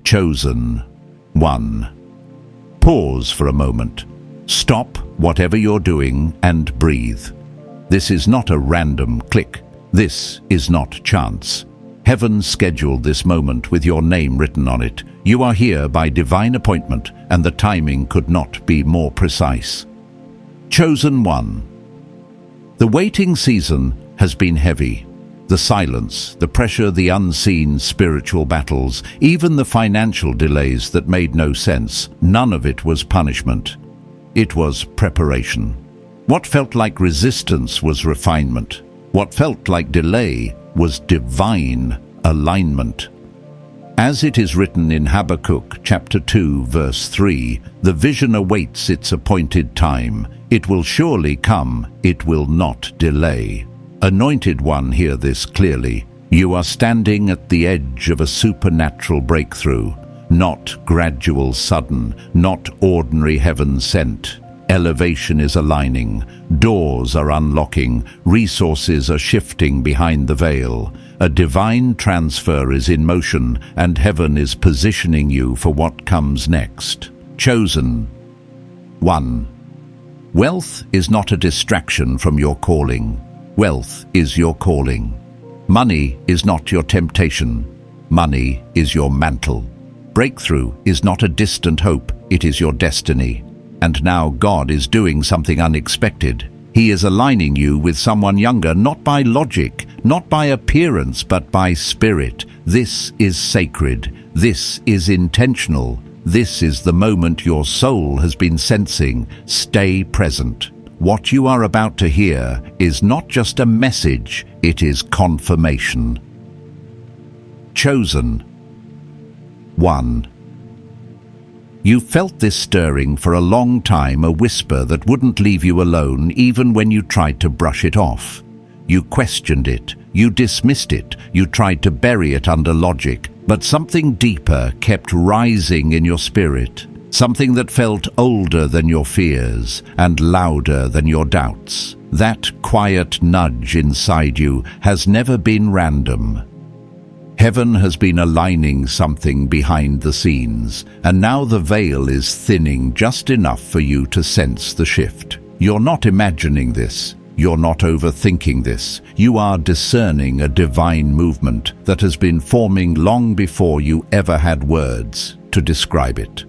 Chosen one. Pause for a moment. Stop whatever you're doing and breathe. This is not a random click. This is not chance. Heaven scheduled this moment with your name written on it. You are here by divine appointment, and the timing could not be more precise. Chosen one. The waiting season has been heavy. The silence, the pressure, the unseen spiritual battles, even the financial delays that made no sense, none of it was punishment. It was preparation. What felt like resistance was refinement. What felt like delay was divine alignment. As it is written in Habakkuk chapter 2 verse 3, the vision awaits its appointed time. It will surely come, it will not delay. Anointed one, hear this clearly. You are standing at the edge of a supernatural breakthrough, not gradual, sudden, not ordinary heaven sent. Elevation is aligning, doors are unlocking, resources are shifting behind the veil. A divine transfer is in motion, and heaven is positioning you for what comes next. Chosen one. Wealth is not a distraction from your calling. Wealth is your calling. Money is not your temptation. Money is your mantle. Breakthrough is not a distant hope, it is your destiny. And now God is doing something unexpected. He is aligning you with someone younger, not by logic, not by appearance, but by spirit. This is sacred. This is intentional. This is the moment your soul has been sensing. Stay present. What you are about to hear is not just a message, it is confirmation. Chosen one. You felt this stirring for a long time, a whisper that wouldn't leave you alone even when you tried to brush it off. You questioned it, you dismissed it, you tried to bury it under logic, but something deeper kept rising in your spirit. Something that felt older than your fears and louder than your doubts. That quiet nudge inside you has never been random. Heaven has been aligning something behind the scenes, and now the veil is thinning just enough for you to sense the shift. You're not imagining this. You're not overthinking this. You are discerning a divine movement that has been forming long before you ever had words to describe it.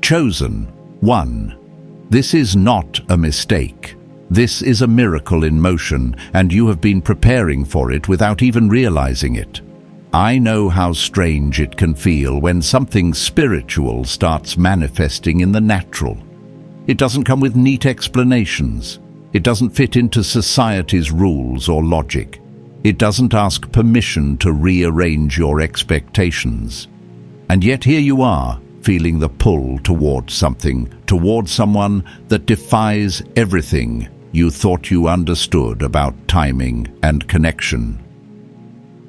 Chosen one. This is not a mistake. This is a miracle in motion, and you have been preparing for it without even realizing it. I know how strange it can feel when something spiritual starts manifesting in the natural. It doesn't come with neat explanations. It doesn't fit into society's rules or logic. It doesn't ask permission to rearrange your expectations. And yet here you are, feeling the pull towards something, towards someone that defies everything you thought you understood about timing and connection.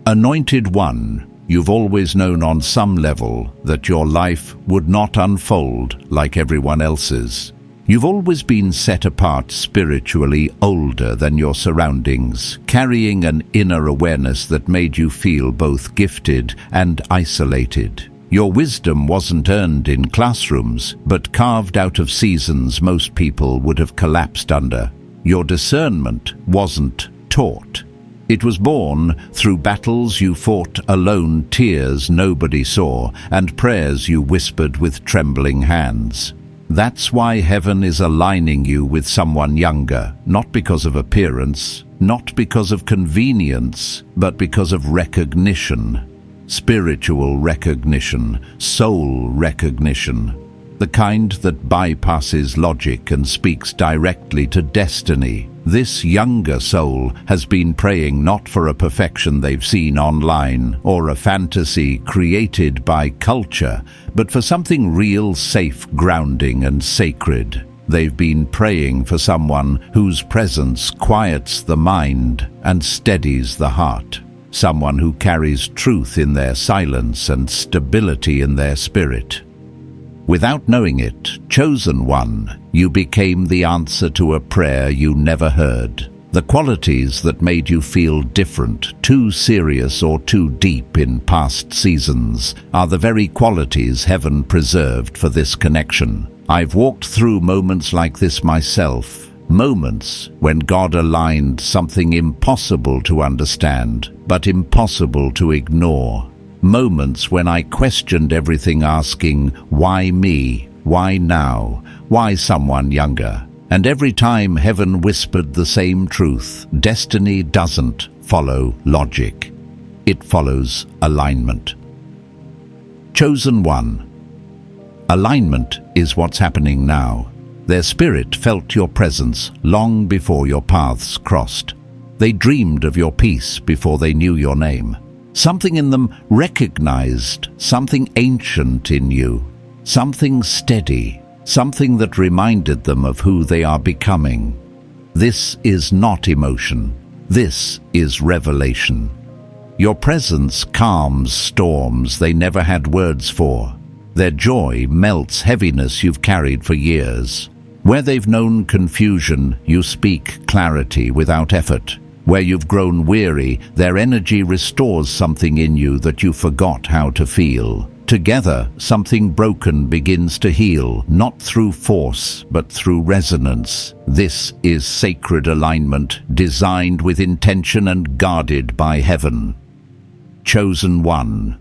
Anointed one, you've always known on some level that your life would not unfold like everyone else's. You've always been set apart spiritually, older than your surroundings, carrying an inner awareness that made you feel both gifted and isolated. Your wisdom wasn't earned in classrooms, but carved out of seasons most people would have collapsed under. Your discernment wasn't taught. It was born through battles you fought alone, tears nobody saw, and prayers you whispered with trembling hands. That's why heaven is aligning you with someone younger, not because of appearance, not because of convenience, but because of recognition. Spiritual recognition, soul recognition, the kind that bypasses logic and speaks directly to destiny. This younger soul has been praying not for a perfection they've seen online or a fantasy created by culture, but for something real, safe, grounding, and sacred. They've been praying for someone whose presence quiets the mind and steadies the heart. Someone who carries truth in their silence and stability in their spirit. Without knowing it, chosen one, you became the answer to a prayer you never heard. The qualities that made you feel different, too serious or too deep in past seasons, are the very qualities heaven preserved for this connection. I've walked through moments like this myself, moments when God aligned something impossible to understand, but impossible to ignore. Moments when I questioned everything, asking, why me? Why now? Why someone younger? And every time heaven whispered the same truth: destiny doesn't follow logic. It follows alignment. Chosen one. Alignment is what's happening now. Their spirit felt your presence long before your paths crossed. They dreamed of your peace before they knew your name. Something in them recognized something ancient in you, something steady, something that reminded them of who they are becoming. This is not emotion. This is revelation. Your presence calms storms they never had words for. Their joy melts heaviness you've carried for years. Where they've known confusion, you speak clarity without effort. Where you've grown weary, their energy restores something in you that you forgot how to feel. Together, something broken begins to heal, not through force, but through resonance. This is sacred alignment, designed with intention and guarded by heaven. Chosen one.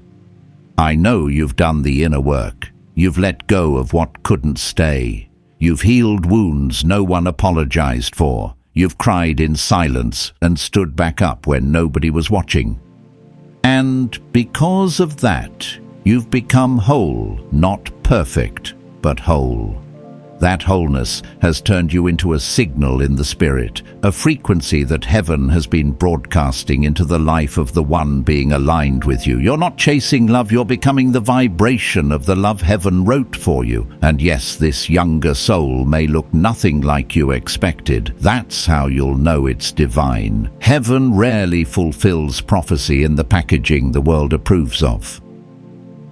I know you've done the inner work. You've let go of what couldn't stay. You've healed wounds no one apologized for. You've cried in silence and stood back up when nobody was watching. And because of that, you've become whole, not perfect, but whole. That wholeness has turned you into a signal in the spirit, a frequency that heaven has been broadcasting into the life of the one being aligned with you. You're not chasing love, you're becoming the vibration of the love heaven wrote for you. And yes, this younger soul may look nothing like you expected. That's how you'll know it's divine. Heaven rarely fulfills prophecy in the packaging the world approves of.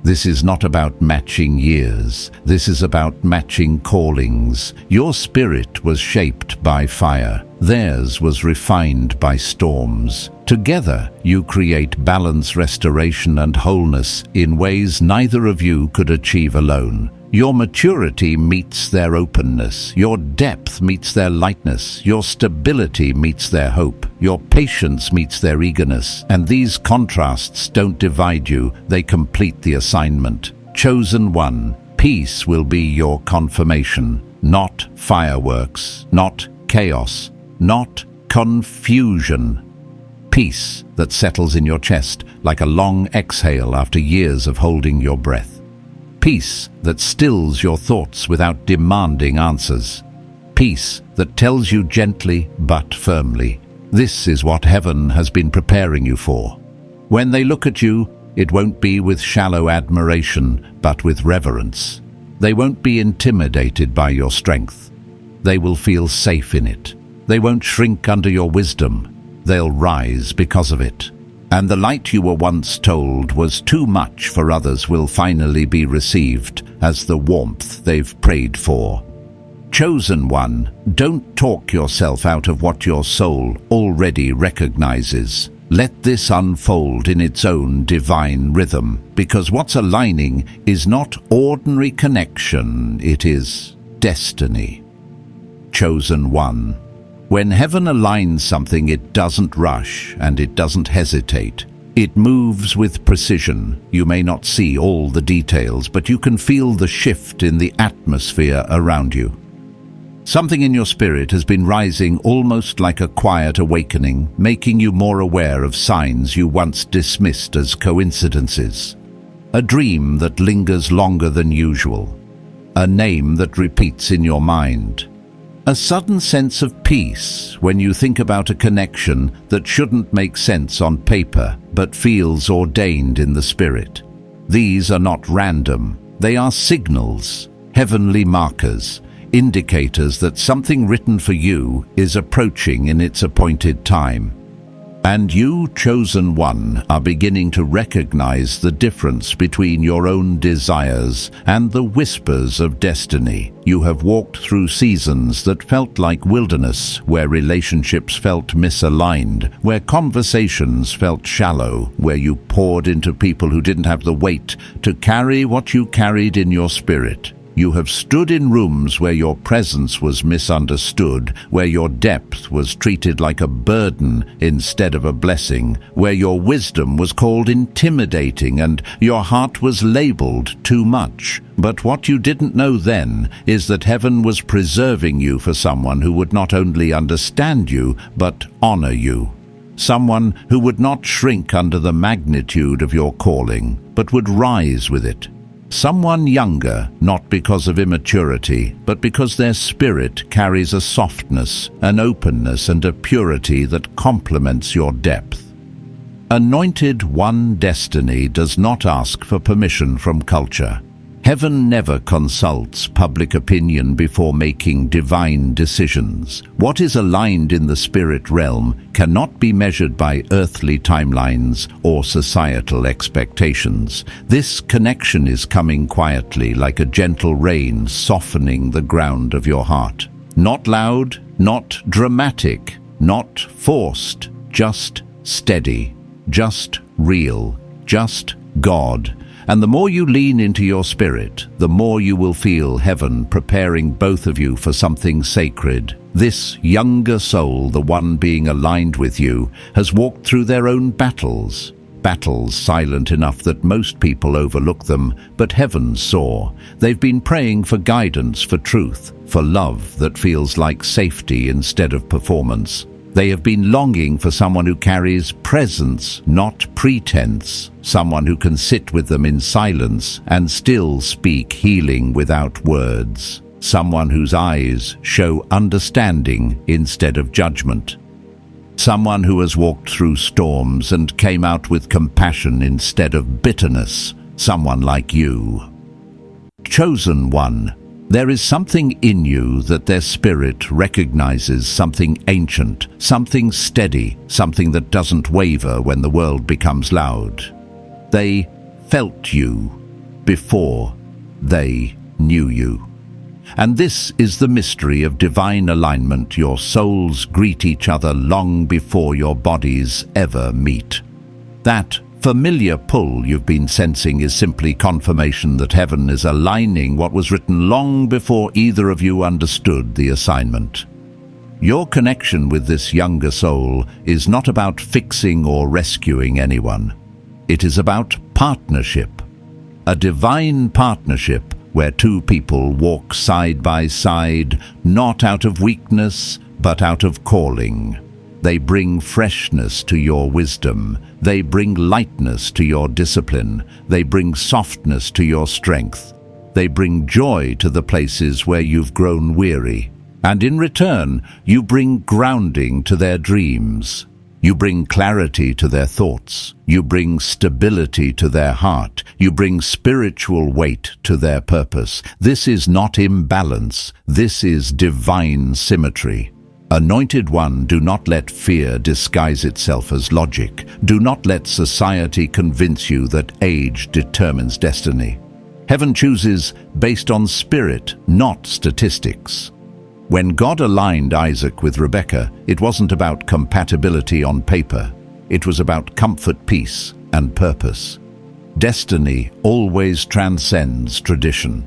This is not about matching years. This is about matching callings. Your spirit was shaped by fire. Theirs was refined by storms. Together, you create balance, restoration, and wholeness in ways neither of you could achieve alone. Your maturity meets their openness. Your depth meets their lightness. Your stability meets their hope. Your patience meets their eagerness. And these contrasts don't divide you, they complete the assignment. Chosen one, peace will be your confirmation. Not fireworks, not chaos, not confusion. Peace that settles in your chest like a long exhale after years of holding your breath. Peace that stills your thoughts without demanding answers. Peace that tells you gently but firmly, this is what heaven has been preparing you for. When they look at you, it won't be with shallow admiration, but with reverence. They won't be intimidated by your strength. They will feel safe in it. They won't shrink under your wisdom. They'll rise because of it. And the light you were once told was too much for others will finally be received as the warmth they've prayed for. Chosen one, don't talk yourself out of what your soul already recognizes. Let this unfold in its own divine rhythm, because what's aligning is not ordinary connection, it is destiny. Chosen one. When heaven aligns something, it doesn't rush and it doesn't hesitate. It moves with precision. You may not see all the details, but you can feel the shift in the atmosphere around you. Something in your spirit has been rising almost like a quiet awakening, making you more aware of signs you once dismissed as coincidences. A dream that lingers longer than usual. A name that repeats in your mind. A sudden sense of peace when you think about a connection that shouldn't make sense on paper but feels ordained in the spirit. These are not random. They are signals, heavenly markers, indicators that something written for you is approaching in its appointed time. And you, chosen one, are beginning to recognize the difference between your own desires and the whispers of destiny. You have walked through seasons that felt like wilderness, where relationships felt misaligned, where conversations felt shallow, where you poured into people who didn't have the weight to carry what you carried in your spirit. You have stood in rooms where your presence was misunderstood, where your depth was treated like a burden instead of a blessing, where your wisdom was called intimidating and your heart was labeled too much. But what you didn't know then is that heaven was preserving you for someone who would not only understand you, but honor you. Someone who would not shrink under the magnitude of your calling, but would rise with it. Someone younger, not because of immaturity, but because their spirit carries a softness, an openness, and a purity that complements your depth. Anointed one destiny does not ask for permission from culture. Heaven never consults public opinion before making divine decisions. What is aligned in the spirit realm cannot be measured by earthly timelines or societal expectations. This connection is coming quietly like a gentle rain softening the ground of your heart. Not loud, not dramatic, not forced, just steady, just real, just God. And the more you lean into your spirit, the more you will feel heaven preparing both of you for something sacred. This younger soul, the one being aligned with you, has walked through their own battles. Battles silent enough that most people overlook them, but heaven saw. They've been praying for guidance, for truth, for love that feels like safety instead of performance. They have been longing for someone who carries presence, not pretense, someone who can sit with them in silence and still speak healing without words, someone whose eyes show understanding instead of judgment, someone who has walked through storms and came out with compassion instead of bitterness, someone like you. Chosen one. There is something in you that their spirit recognizes, something ancient, something steady, something that doesn't waver when the world becomes loud. They felt you before they knew you. And this is the mystery of divine alignment. Your souls greet each other long before your bodies ever meet. That familiar pull you've been sensing is simply confirmation that heaven is aligning what was written long before either of you understood the assignment. Your connection with this younger soul is not about fixing or rescuing anyone. It is about partnership, a divine partnership where two people walk side by side, not out of weakness, but out of calling. They bring freshness to your wisdom. They bring lightness to your discipline. They bring softness to your strength. They bring joy to the places where you've grown weary. And in return, you bring grounding to their dreams. You bring clarity to their thoughts. You bring stability to their heart. You bring spiritual weight to their purpose. This is not imbalance. This is divine symmetry. Anointed one, do not let fear disguise itself as logic. Do not let society convince you that age determines destiny. Heaven chooses based on spirit, not statistics. When God aligned Isaac with Rebekah, it wasn't about compatibility on paper. It was about comfort, peace, and purpose. Destiny always transcends tradition.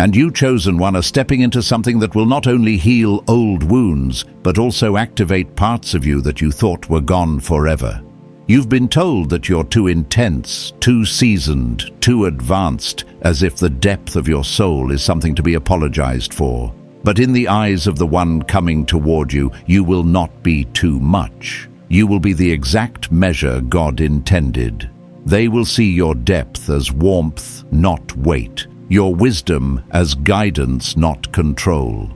And you, chosen one, are stepping into something that will not only heal old wounds, but also activate parts of you that you thought were gone forever. You've been told that you're too intense, too seasoned, too advanced, as if the depth of your soul is something to be apologized for. But in the eyes of the one coming toward you, you will not be too much. You will be the exact measure God intended. They will see your depth as warmth, not weight. Your wisdom as guidance, not control.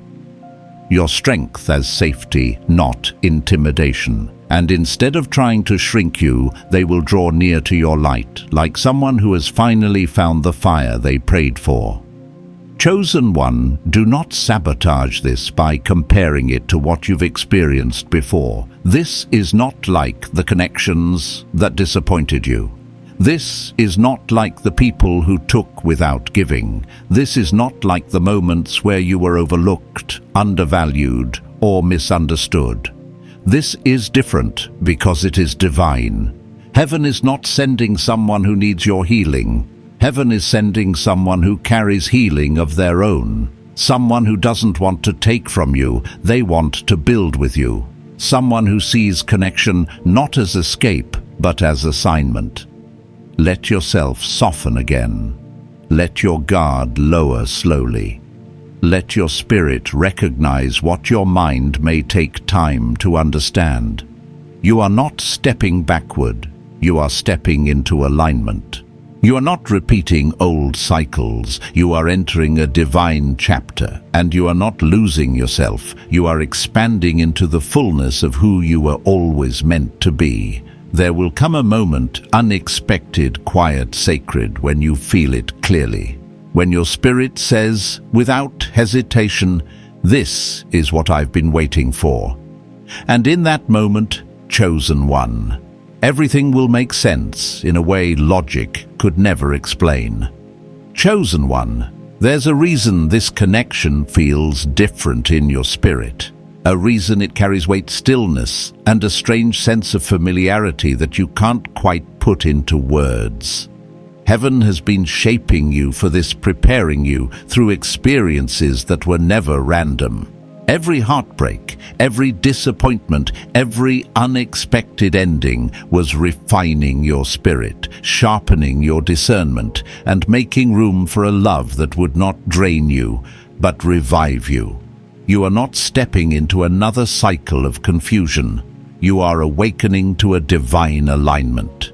Your strength as safety, not intimidation. And instead of trying to shrink you, they will draw near to your light, like someone who has finally found the fire they prayed for. Chosen one, do not sabotage this by comparing it to what you've experienced before. This is not like the connections that disappointed you. This is not like the people who took without giving. This is not like the moments where you were overlooked, undervalued, or misunderstood. This is different because it is divine. Heaven is not sending someone who needs your healing. Heaven is sending someone who carries healing of their own. Someone who doesn't want to take from you, they want to build with you. Someone who sees connection not as escape, but as assignment. Let yourself soften again. Let your guard lower slowly. Let your spirit recognize what your mind may take time to understand. You are not stepping backward. You are stepping into alignment. You are not repeating old cycles. You are entering a divine chapter, and you are not losing yourself. You are expanding into the fullness of who you were always meant to be. There will come a moment, unexpected, quiet, sacred, when you feel it clearly. When your spirit says, without hesitation, "This is what I've been waiting for." And in that moment, chosen one, everything will make sense in a way logic could never explain. Chosen one, there's a reason this connection feels different in your spirit. A reason it carries weight, stillness, and a strange sense of familiarity that you can't quite put into words. Heaven has been shaping you for this, preparing you through experiences that were never random. Every heartbreak, every disappointment, every unexpected ending was refining your spirit, sharpening your discernment, and making room for a love that would not drain you, but revive you. You are not stepping into another cycle of confusion. You are awakening to a divine alignment.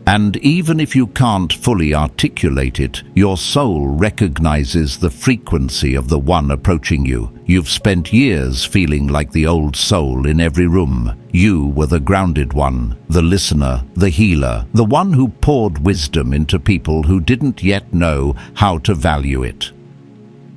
And even if you can't fully articulate it, your soul recognizes the frequency of the one approaching you. You've spent years feeling like the old soul in every room. You were the grounded one, the listener, the healer, the one who poured wisdom into people who didn't yet know how to value it.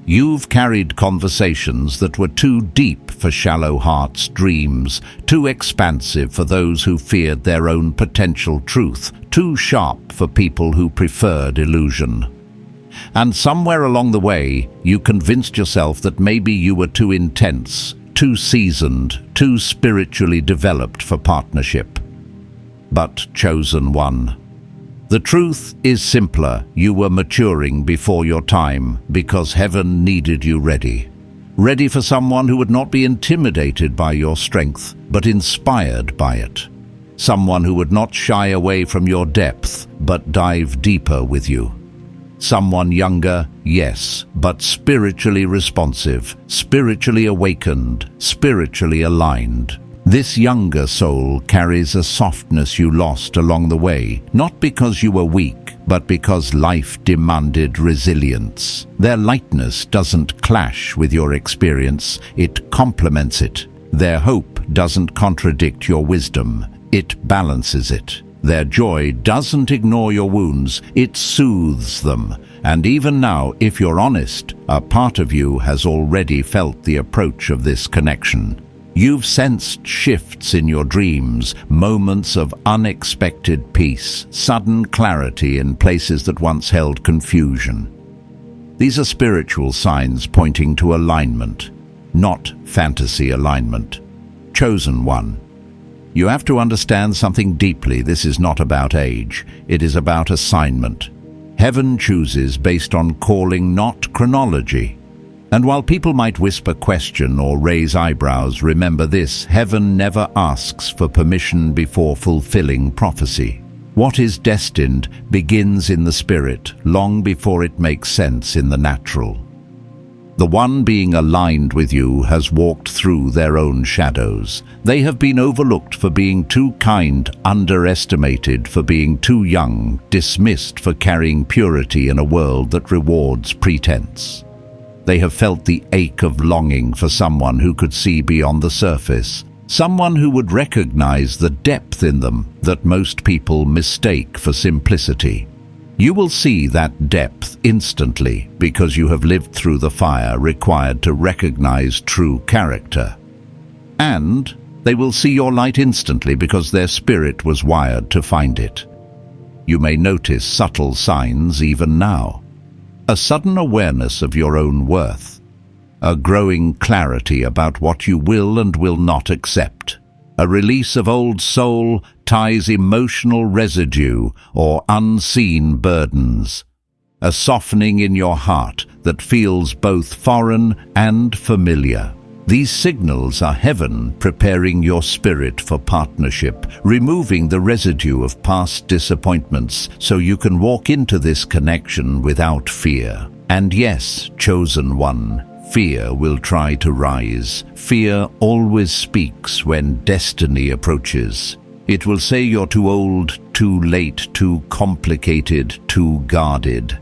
You've carried conversations that were too deep for shallow hearts' dreams, too expansive for those who feared their own potential truth, too sharp for people who preferred illusion. And somewhere along the way, you convinced yourself that maybe you were too intense, too seasoned, too spiritually developed for partnership. But chosen one, the truth is simpler. You were maturing before your time because heaven needed you ready. Ready for someone who would not be intimidated by your strength, but inspired by it. Someone who would not shy away from your depth, but dive deeper with you. Someone younger, yes, but spiritually responsive, spiritually awakened, spiritually aligned. This younger soul carries a softness you lost along the way, not because you were weak, but because life demanded resilience. Their lightness doesn't clash with your experience, it complements it. Their hope doesn't contradict your wisdom, it balances it. Their joy doesn't ignore your wounds, it soothes them. And even now, if you're honest, a part of you has already felt the approach of this connection. You've sensed shifts in your dreams, moments of unexpected peace, sudden clarity in places that once held confusion. These are spiritual signs pointing to alignment, not fantasy alignment. Chosen one. You have to understand something deeply. This is not about age. It is about assignment. Heaven chooses based on calling, not chronology. And while people might whisper question or raise eyebrows, remember this: heaven never asks for permission before fulfilling prophecy. What is destined begins in the spirit, long before it makes sense in the natural. The one being aligned with you has walked through their own shadows. They have been overlooked for being too kind, underestimated for being too young, dismissed for carrying purity in a world that rewards pretense. They have felt the ache of longing for someone who could see beyond the surface, someone who would recognize the depth in them that most people mistake for simplicity. You will see that depth instantly because you have lived through the fire required to recognize true character. And they will see your light instantly because their spirit was wired to find it. You may notice subtle signs even now. A sudden awareness of your own worth. A growing clarity about what you will and will not accept. A release of old soul ties, emotional residue or unseen burdens. A softening in your heart that feels both foreign and familiar. These signals are heaven preparing your spirit for partnership, removing the residue of past disappointments so you can walk into this connection without fear. And yes, chosen one, fear will try to rise. Fear always speaks when destiny approaches. It will say you're too old, too late, too complicated, too guarded.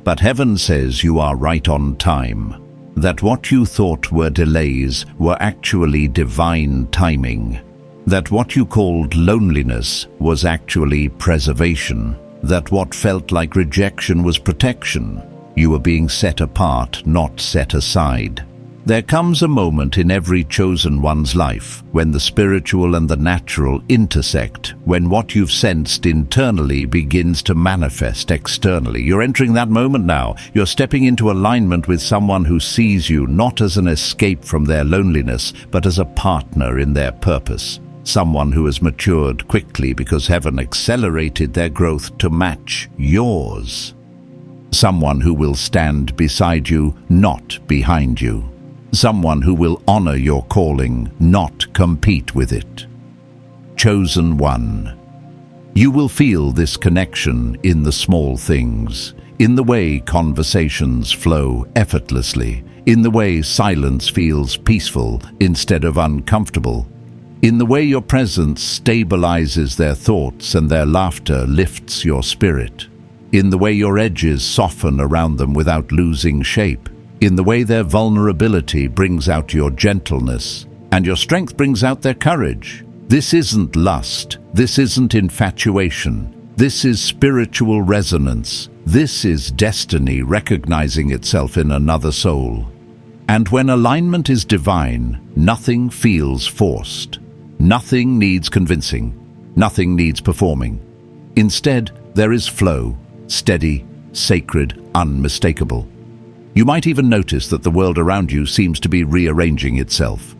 But heaven says you are right on time. That what you thought were delays were actually divine timing. That what you called loneliness was actually preservation. That what felt like rejection was protection. You were being set apart, not set aside. There comes a moment in every chosen one's life when the spiritual and the natural intersect, when what you've sensed internally begins to manifest externally. You're entering that moment now. You're stepping into alignment with someone who sees you not as an escape from their loneliness, but as a partner in their purpose. Someone who has matured quickly because heaven accelerated their growth to match yours. Someone who will stand beside you, not behind you. Someone who will honor your calling, not compete with it. Chosen one. You will feel this connection in the small things, in the way conversations flow effortlessly, in the way silence feels peaceful instead of uncomfortable, in the way your presence stabilizes their thoughts and their laughter lifts your spirit, in the way your edges soften around them without losing shape, in the way their vulnerability brings out your gentleness, and your strength brings out their courage. This isn't lust. This isn't infatuation. This is spiritual resonance. This is destiny recognizing itself in another soul. And when alignment is divine, nothing feels forced. Nothing needs convincing. Nothing needs performing. Instead, there is flow, steady, sacred, unmistakable. You might even notice that the world around you seems to be rearranging itself.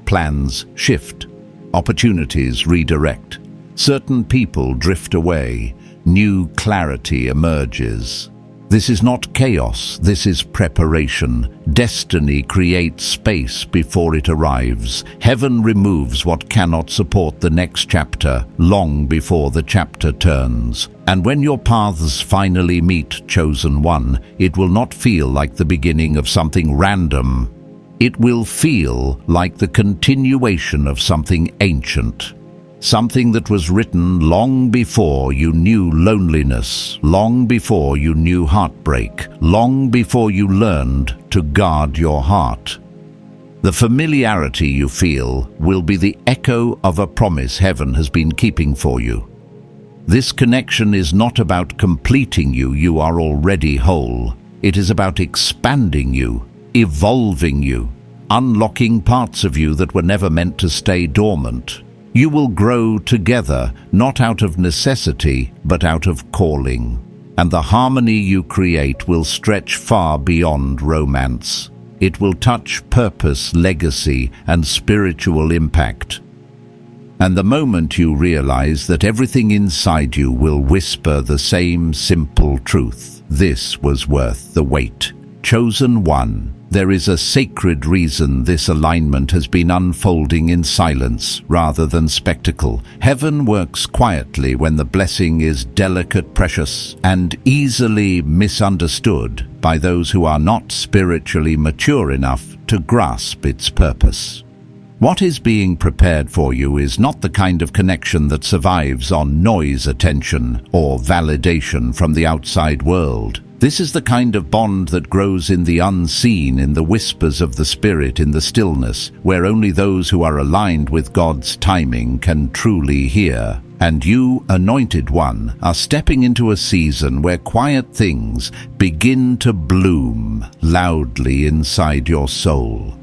Plans shift. Opportunities redirect. Certain people drift away. New clarity emerges. This is not chaos, this is preparation. Destiny creates space before it arrives. Heaven removes what cannot support the next chapter long before the chapter turns. And when your paths finally meet, chosen one, it will not feel like the beginning of something random. It will feel like the continuation of something ancient. Something that was written long before you knew loneliness, long before you knew heartbreak, long before you learned to guard your heart. The familiarity you feel will be the echo of a promise heaven has been keeping for you. This connection is not about completing you, you are already whole. It is about expanding you, evolving you, unlocking parts of you that were never meant to stay dormant. You will grow together, not out of necessity, but out of calling. And the harmony you create will stretch far beyond romance. It will touch purpose, legacy, and spiritual impact. And the moment you realize that everything inside you will whisper the same simple truth, this was worth the wait. Chosen one. There is a sacred reason this alignment has been unfolding in silence rather than spectacle. Heaven works quietly when the blessing is delicate, precious, and easily misunderstood by those who are not spiritually mature enough to grasp its purpose. What is being prepared for you is not the kind of connection that survives on noise attention or validation from the outside world. This is the kind of bond that grows in the unseen, in the whispers of the Spirit, in the stillness, where only those who are aligned with God's timing can truly hear. And you, anointed one, are stepping into a season where quiet things begin to bloom loudly inside your soul.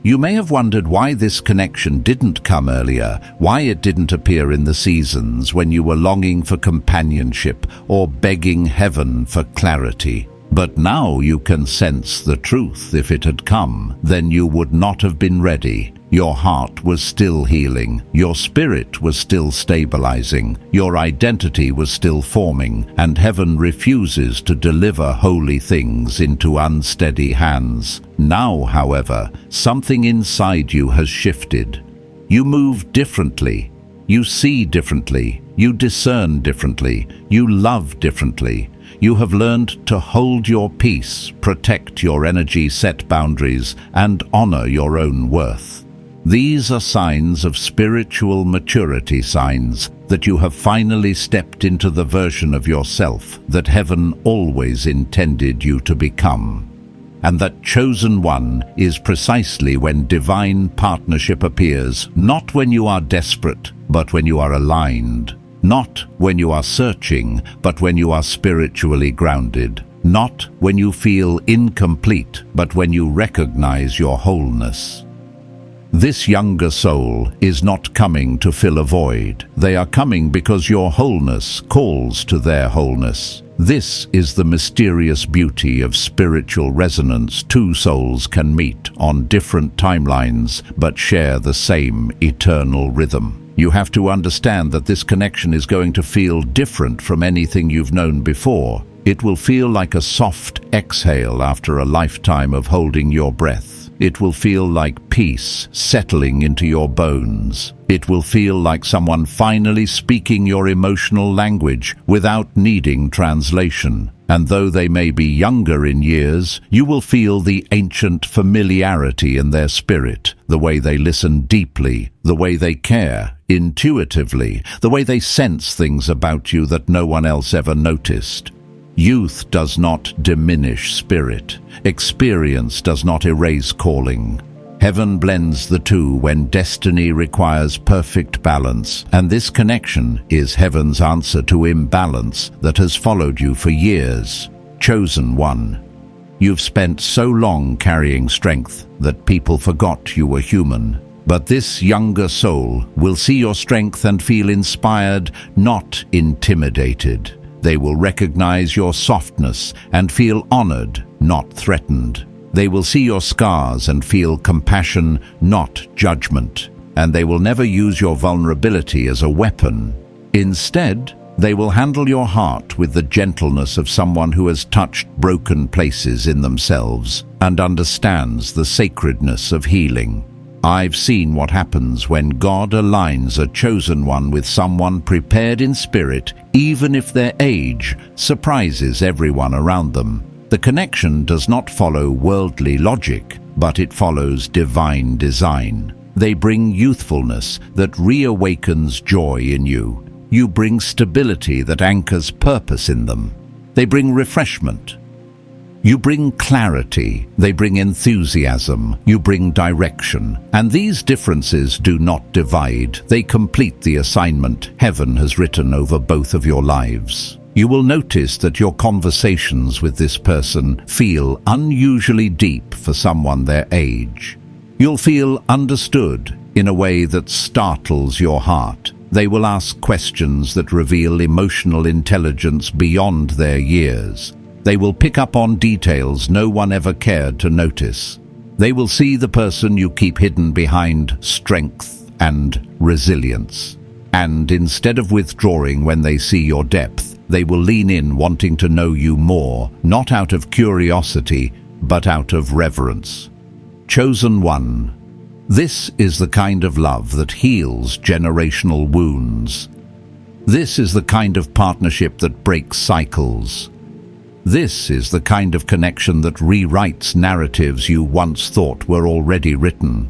You may have wondered why this connection didn't come earlier, why it didn't appear in the seasons when you were longing for companionship or begging heaven for clarity. But now you can sense the truth. If it had come, then you would not have been ready. Your heart was still healing, your spirit was still stabilizing, your identity was still forming, and heaven refuses to deliver holy things into unsteady hands. Now, however, something inside you has shifted. You move differently, you see differently, you discern differently, you love differently. You have learned to hold your peace, protect your energy, set boundaries, and honor your own worth. These are signs of spiritual maturity, signs that you have finally stepped into the version of yourself that heaven always intended you to become. And that chosen one is precisely when divine partnership appears, not when you are desperate, but when you are aligned. Not when you are searching, but when you are spiritually grounded. Not when you feel incomplete, but when you recognize your wholeness. This younger soul is not coming to fill a void. They are coming because your wholeness calls to their wholeness. This is the mysterious beauty of spiritual resonance. Two souls can meet on different timelines, but share the same eternal rhythm. You have to understand that this connection is going to feel different from anything you've known before. It will feel like a soft exhale after a lifetime of holding your breath. It will feel like peace settling into your bones. It will feel like someone finally speaking your emotional language without needing translation. And though they may be younger in years, you will feel the ancient familiarity in their spirit, the way they listen deeply, the way they care intuitively, the way they sense things about you that no one else ever noticed. Youth does not diminish spirit. Experience does not erase calling. Heaven blends the two when destiny requires perfect balance, and this connection is heaven's answer to imbalance that has followed you for years. Chosen one. You've spent so long carrying strength that people forgot you were human. But this younger soul will see your strength and feel inspired, not intimidated. They will recognize your softness and feel honored, not threatened. They will see your scars and feel compassion, not judgment. And they will never use your vulnerability as a weapon. Instead, they will handle your heart with the gentleness of someone who has touched broken places in themselves and understands the sacredness of healing. I've seen what happens when God aligns a chosen one with someone prepared in spirit, even if their age surprises everyone around them. The connection does not follow worldly logic, but it follows divine design. They bring youthfulness that reawakens joy in you. You bring stability that anchors purpose in them. They bring refreshment. You bring clarity, they bring enthusiasm, you bring direction. And these differences do not divide, they complete the assignment heaven has written over both of your lives. You will notice that your conversations with this person feel unusually deep for someone their age. You'll feel understood in a way that startles your heart. They will ask questions that reveal emotional intelligence beyond their years. They will pick up on details no one ever cared to notice. They will see the person you keep hidden behind strength and resilience. And instead of withdrawing when they see your depth, they will lean in wanting to know you more, not out of curiosity, but out of reverence. Chosen one. This is the kind of love that heals generational wounds. This is the kind of partnership that breaks cycles. This is the kind of connection that rewrites narratives you once thought were already written.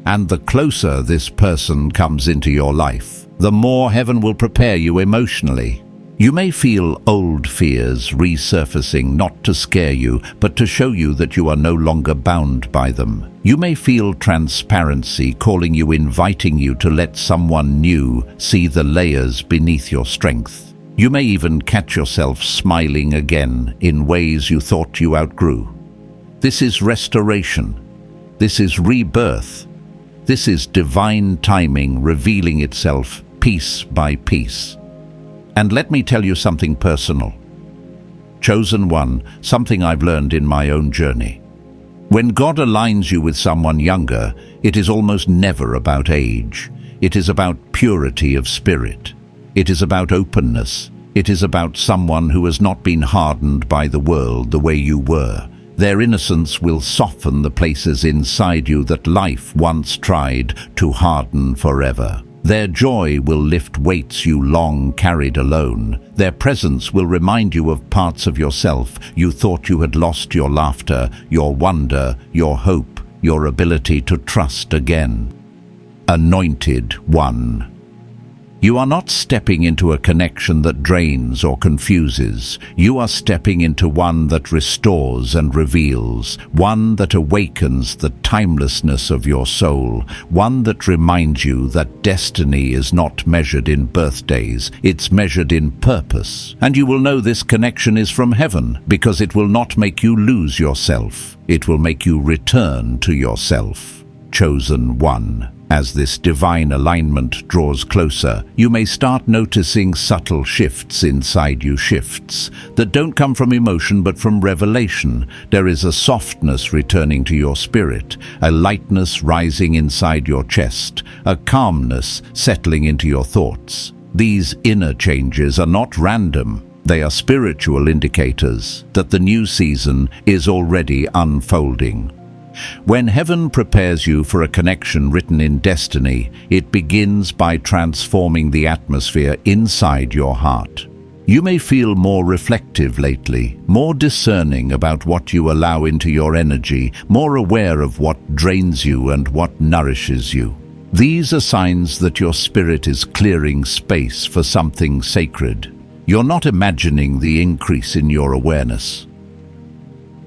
And the closer this person comes into your life, the more heaven will prepare you emotionally. You may feel old fears resurfacing, not to scare you, but to show you that you are no longer bound by them. You may feel transparency calling you, inviting you to let someone new see the layers beneath your strength. You may even catch yourself smiling again in ways you thought you outgrew. This is restoration. This is rebirth. This is divine timing revealing itself piece by piece. And let me tell you something personal. Chosen one, something I've learned in my own journey. When God aligns you with someone younger, it is almost never about age. It is about purity of spirit. It is about openness. It is about someone who has not been hardened by the world the way you were. Their innocence will soften the places inside you that life once tried to harden forever. Their joy will lift weights you long carried alone. Their presence will remind you of parts of yourself you thought you had lost: your laughter, your wonder, your hope, your ability to trust again. Anointed one. You are not stepping into a connection that drains or confuses. You are stepping into one that restores and reveals, one that awakens the timelessness of your soul, one that reminds you that destiny is not measured in birthdays, it's measured in purpose. And you will know this connection is from heaven, because it will not make you lose yourself. It will make you return to yourself. Chosen one. As this divine alignment draws closer, you may start noticing subtle shifts inside you, shifts that don't come from emotion but from revelation. There is a softness returning to your spirit, a lightness rising inside your chest, a calmness settling into your thoughts. These inner changes are not random. They are spiritual indicators that the new season is already unfolding. When heaven prepares you for a connection written in destiny, it begins by transforming the atmosphere inside your heart. You may feel more reflective lately, more discerning about what you allow into your energy, more aware of what drains you and what nourishes you. These are signs that your spirit is clearing space for something sacred. You're not imagining the increase in your awareness.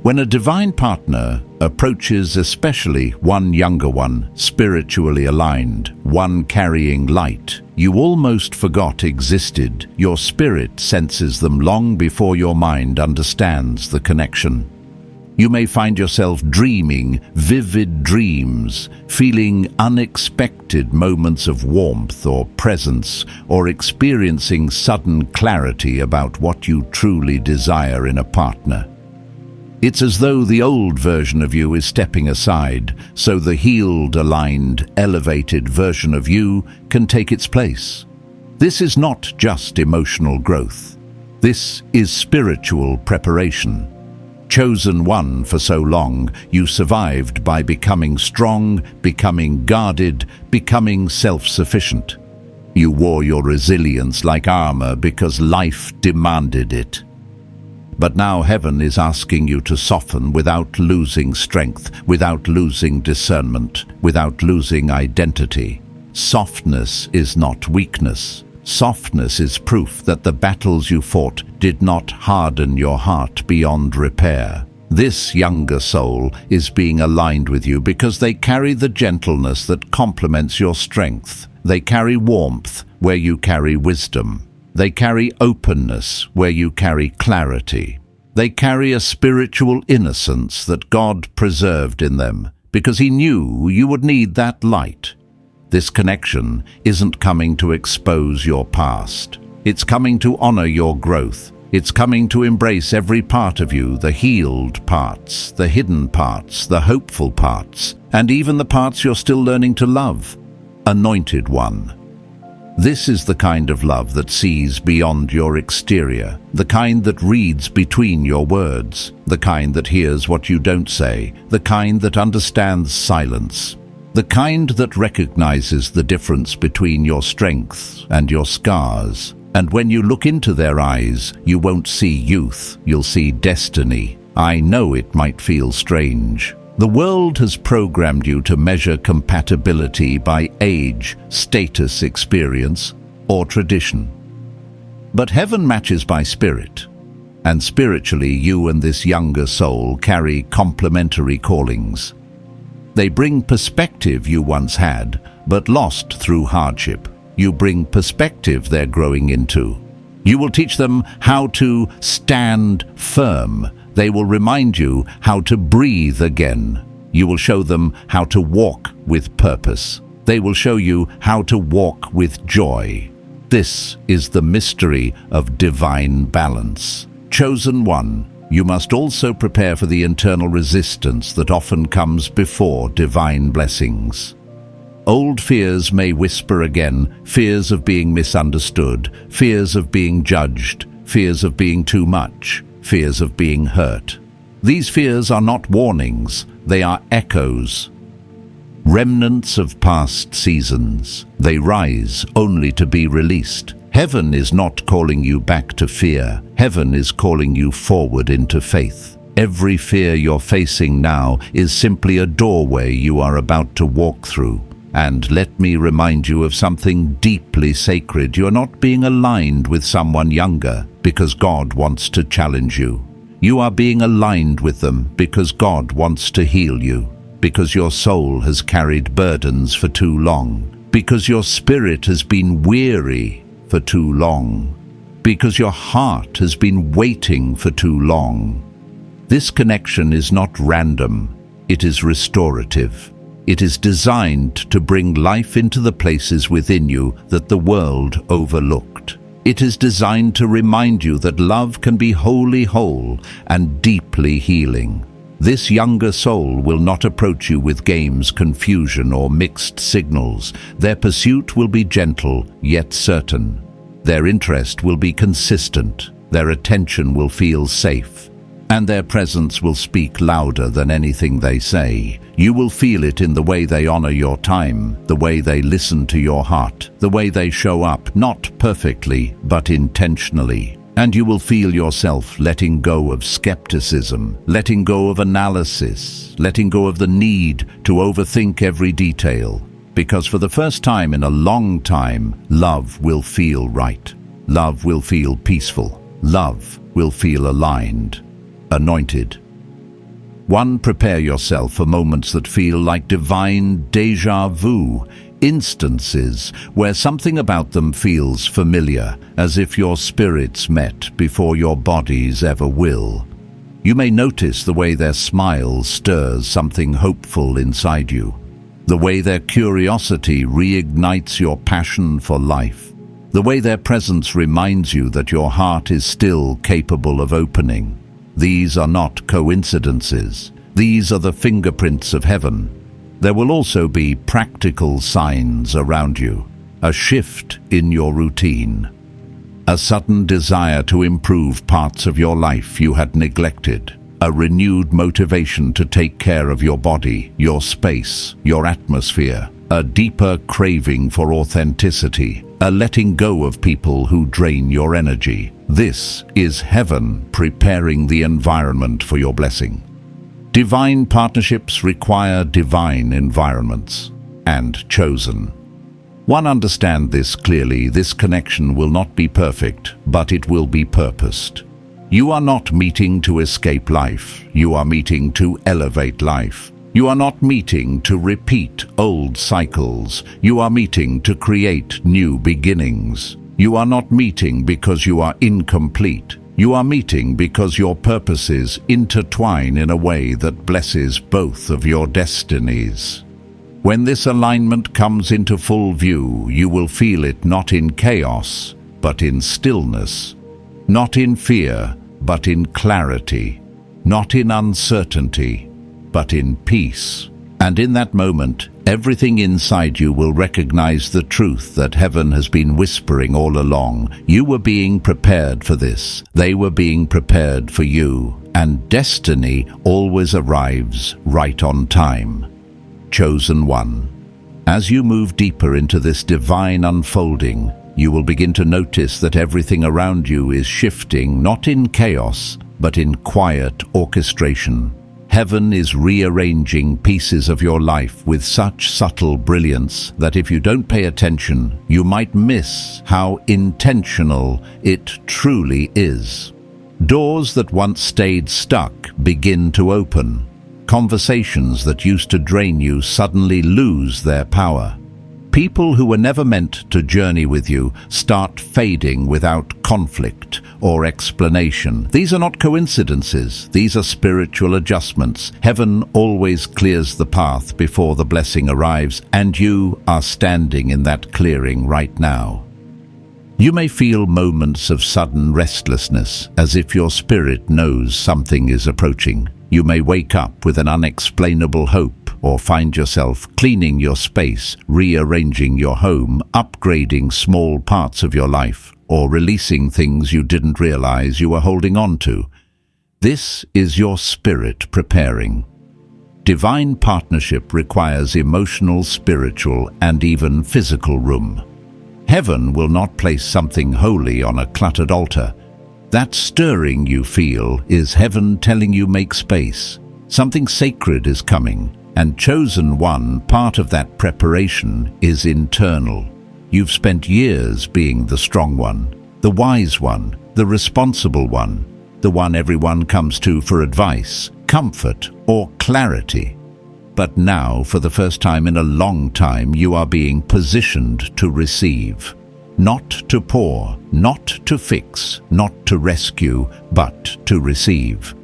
When a divine partner approaches, especially one younger one, spiritually aligned, one carrying light you almost forgot existed, your spirit senses them long before your mind understands the connection. You may find yourself dreaming vivid dreams, feeling unexpected moments of warmth or presence, or experiencing sudden clarity about what you truly desire in a partner. It's as though the old version of you is stepping aside, so the healed, aligned, elevated version of you can take its place. This is not just emotional growth. This is spiritual preparation. Chosen one for so long, you survived by becoming strong, becoming guarded, becoming self-sufficient. You wore your resilience like armor because life demanded it. But now heaven is asking you to soften without losing strength, without losing discernment, without losing identity. Softness is not weakness. Softness is proof that the battles you fought did not harden your heart beyond repair. This younger soul is being aligned with you because they carry the gentleness that complements your strength. They carry warmth where you carry wisdom. They carry openness where you carry clarity. They carry a spiritual innocence that God preserved in them because He knew you would need that light. This connection isn't coming to expose your past. It's coming to honor your growth. It's coming to embrace every part of you, the healed parts, the hidden parts, the hopeful parts, and even the parts you're still learning to love. Anointed one. This is the kind of love that sees beyond your exterior, the kind that reads between your words, the kind that hears what you don't say, the kind that understands silence, the kind that recognizes the difference between your strengths and your scars. And when you look into their eyes, you won't see youth, you'll see destiny. I know it might feel strange. The world has programmed you to measure compatibility by age, status, experience, or tradition. But heaven matches by spirit, and spiritually you and this younger soul carry complementary callings. They bring perspective you once had, but lost through hardship. You bring perspective they're growing into. You will teach them how to stand firm. They will remind you how to breathe again. You will show them how to walk with purpose. They will show you how to walk with joy. This is the mystery of divine balance. Chosen one, you must also prepare for the internal resistance that often comes before divine blessings. Old fears may whisper again, fears of being misunderstood, fears of being judged, fears of being too much, fears of being hurt. These fears are not warnings, they are echoes. Remnants of past seasons. They rise only to be released. Heaven is not calling you back to fear. Heaven is calling you forward into faith. Every fear you're facing now is simply a doorway you are about to walk through. And let me remind you of something deeply sacred. You're not being aligned with someone younger because God wants to challenge you. You are being aligned with them because God wants to heal you. Because your soul has carried burdens for too long, because your spirit has been weary for too long, because your heart has been waiting for too long. This connection is not random, it is restorative. It is designed to bring life into the places within you that the world overlooked. It is designed to remind you that love can be wholly whole and deeply healing. This younger soul will not approach you with games, confusion, or mixed signals. Their pursuit will be gentle, yet certain. Their interest will be consistent. Their attention will feel safe. And their presence will speak louder than anything they say. You will feel it in the way they honor your time, the way they listen to your heart, the way they show up, not perfectly, but intentionally. And you will feel yourself letting go of skepticism, letting go of analysis, letting go of the need to overthink every detail. Because for the first time in a long time, love will feel right. Love will feel peaceful. Love will feel aligned, anointed. One, prepare yourself for moments that feel like divine déjà vu, instances where something about them feels familiar, as if your spirits met before your bodies ever will. You may notice the way their smile stirs something hopeful inside you, the way their curiosity reignites your passion for life, the way their presence reminds you that your heart is still capable of opening. These are not coincidences. These are the fingerprints of heaven. There will also be practical signs around you, a shift in your routine, a sudden desire to improve parts of your life you had neglected, a renewed motivation to take care of your body, your space, your atmosphere, a deeper craving for authenticity, a letting go of people who drain your energy. This is heaven preparing the environment for your blessing. Divine partnerships require divine environments, and chosen. One, understand this clearly. This connection will not be perfect, but it will be purposed. You are not meeting to escape life. You are meeting to elevate life. You are not meeting to repeat old cycles. You are meeting to create new beginnings. You are not meeting because you are incomplete. You are meeting because your purposes intertwine in a way that blesses both of your destinies. When this alignment comes into full view, you will feel it not in chaos, but in stillness, not in fear, but in clarity, not in uncertainty, but in peace. And in that moment, everything inside you will recognize the truth that heaven has been whispering all along. You were being prepared for this. They were being prepared for you. And destiny always arrives right on time. Chosen one. As you move deeper into this divine unfolding, you will begin to notice that everything around you is shifting, not in chaos, but in quiet orchestration. Heaven is rearranging pieces of your life with such subtle brilliance that if you don't pay attention, you might miss how intentional it truly is. Doors that once stayed stuck begin to open. Conversations that used to drain you suddenly lose their power. People who were never meant to journey with you start fading without conflict or explanation. These are not coincidences. These are spiritual adjustments. Heaven always clears the path before the blessing arrives, and you are standing in that clearing right now. You may feel moments of sudden restlessness, as if your spirit knows something is approaching. You may wake up with an unexplainable hope, or find yourself cleaning your space, rearranging your home, upgrading small parts of your life, or releasing things you didn't realize you were holding on to. This is your spirit preparing. Divine partnership requires emotional, spiritual, and even physical room. Heaven will not place something holy on a cluttered altar. That stirring you feel is heaven telling you make space. Something sacred is coming, and chosen one, part of that preparation, is internal. You've spent years being the strong one, the wise one, the responsible one, the one everyone comes to for advice, comfort, or clarity. But now, for the first time in a long time, you are being positioned to receive. Not to pour, not to fix, not to rescue, but to receive.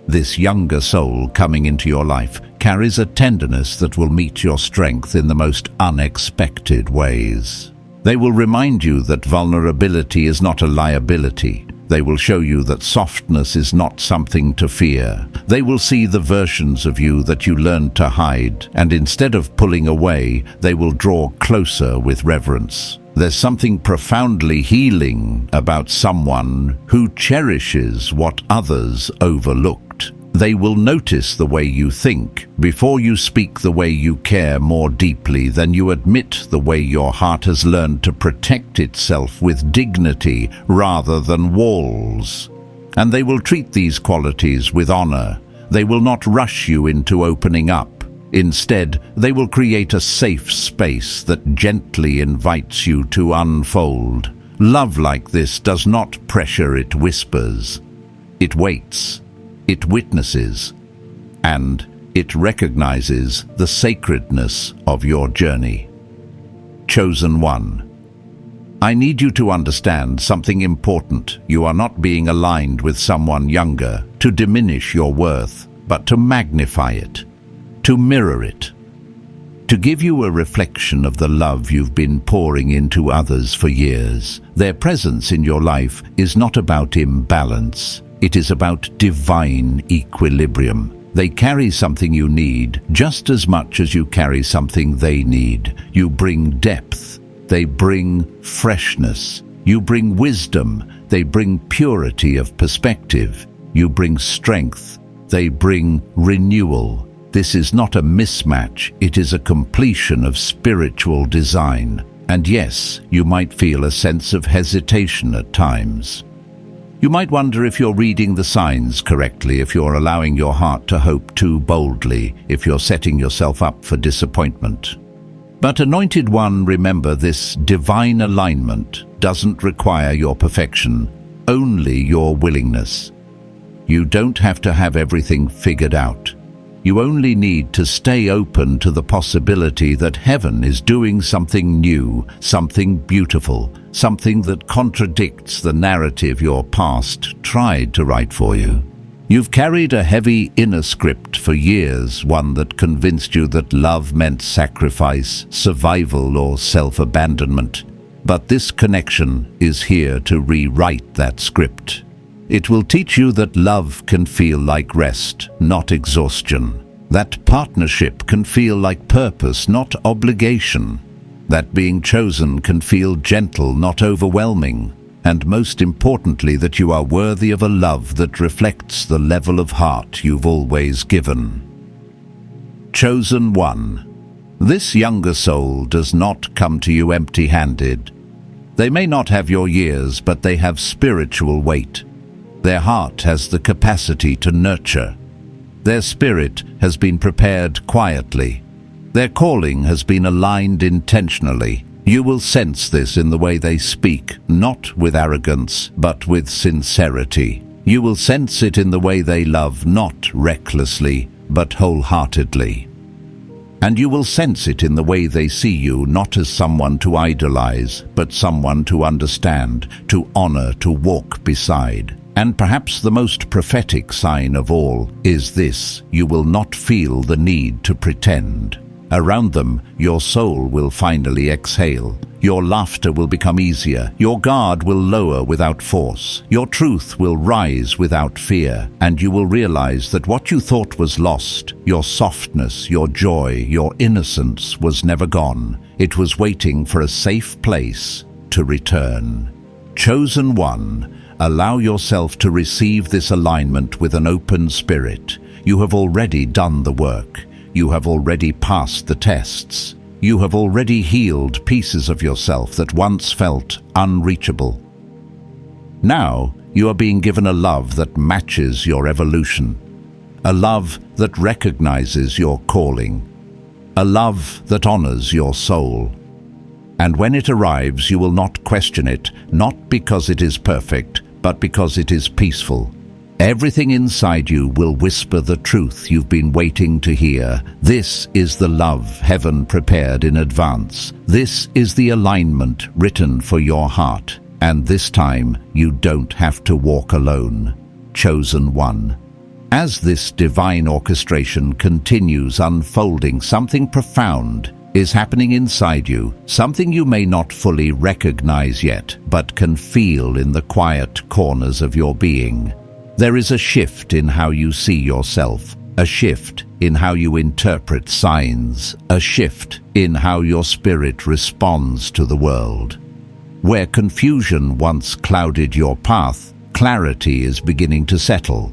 This younger soul coming into your life carries a tenderness that will meet your strength in the most unexpected ways. They will remind you that vulnerability is not a liability. They will show you that softness is not something to fear. They will see the versions of you that you learned to hide, and instead of pulling away, they will draw closer with reverence. There's something profoundly healing about someone who cherishes what others overlooked. They will notice the way you think. Before you speak, the way you care more deeply than you admit, the way your heart has learned to protect itself with dignity rather than walls. And they will treat these qualities with honor. They will not rush you into opening up. Instead, they will create a safe space that gently invites you to unfold. Love like this does not pressure, it whispers. It waits. It witnesses, and it recognizes the sacredness of your journey. Chosen one. I need you to understand something important. You are not being aligned with someone younger to diminish your worth, but to magnify it, to mirror it, to give you a reflection of the love you've been pouring into others for years. Their presence in your life is not about imbalance. It is about divine equilibrium. They carry something you need just as much as you carry something they need. You bring depth. They bring freshness. You bring wisdom. They bring purity of perspective. You bring strength. They bring renewal. This is not a mismatch. It is a completion of spiritual design. And yes, you might feel a sense of hesitation at times. You might wonder if you're reading the signs correctly, if you're allowing your heart to hope too boldly, if you're setting yourself up for disappointment. But Anointed One, remember, this divine alignment doesn't require your perfection, only your willingness. You don't have to have everything figured out. You only need to stay open to the possibility that heaven is doing something new, something beautiful, something that contradicts the narrative your past tried to write for you. You've carried a heavy inner script for years, one that convinced you that love meant sacrifice, survival, or self-abandonment. But this connection is here to rewrite that script. It will teach you that love can feel like rest, not exhaustion. That partnership can feel like purpose, not obligation. That being chosen can feel gentle, not overwhelming. And most importantly, that you are worthy of a love that reflects the level of heart you've always given. Chosen one. This younger soul does not come to you empty-handed. They may not have your years, but they have spiritual weight. Their heart has the capacity to nurture. Their spirit has been prepared quietly. Their calling has been aligned intentionally. You will sense this in the way they speak, not with arrogance, but with sincerity. You will sense it in the way they love, not recklessly, but wholeheartedly. And you will sense it in the way they see you, not as someone to idolize, but someone to understand, to honor, to walk beside. And perhaps the most prophetic sign of all is this: you will not feel the need to pretend. Around them, your soul will finally exhale. Your laughter will become easier. Your guard will lower without force. Your truth will rise without fear. And you will realize that what you thought was lost, your softness, your joy, your innocence, was never gone. It was waiting for a safe place to return. Chosen one, allow yourself to receive this alignment with an open spirit. You have already done the work. You have already passed the tests. You have already healed pieces of yourself that once felt unreachable. Now you are being given a love that matches your evolution, a love that recognizes your calling, a love that honors your soul. And when it arrives, you will not question it, not because it is perfect, but because it is peaceful. Everything inside you will whisper the truth you've been waiting to hear. This is the love heaven prepared in advance. This is the alignment written for your heart. And this time, you don't have to walk alone. Chosen one. As this divine orchestration continues unfolding, something profound is happening inside you, something you may not fully recognize yet, but can feel in the quiet corners of your being. There is a shift in how you see yourself, a shift in how you interpret signs, a shift in how your spirit responds to the world. Where confusion once clouded your path, clarity is beginning to settle.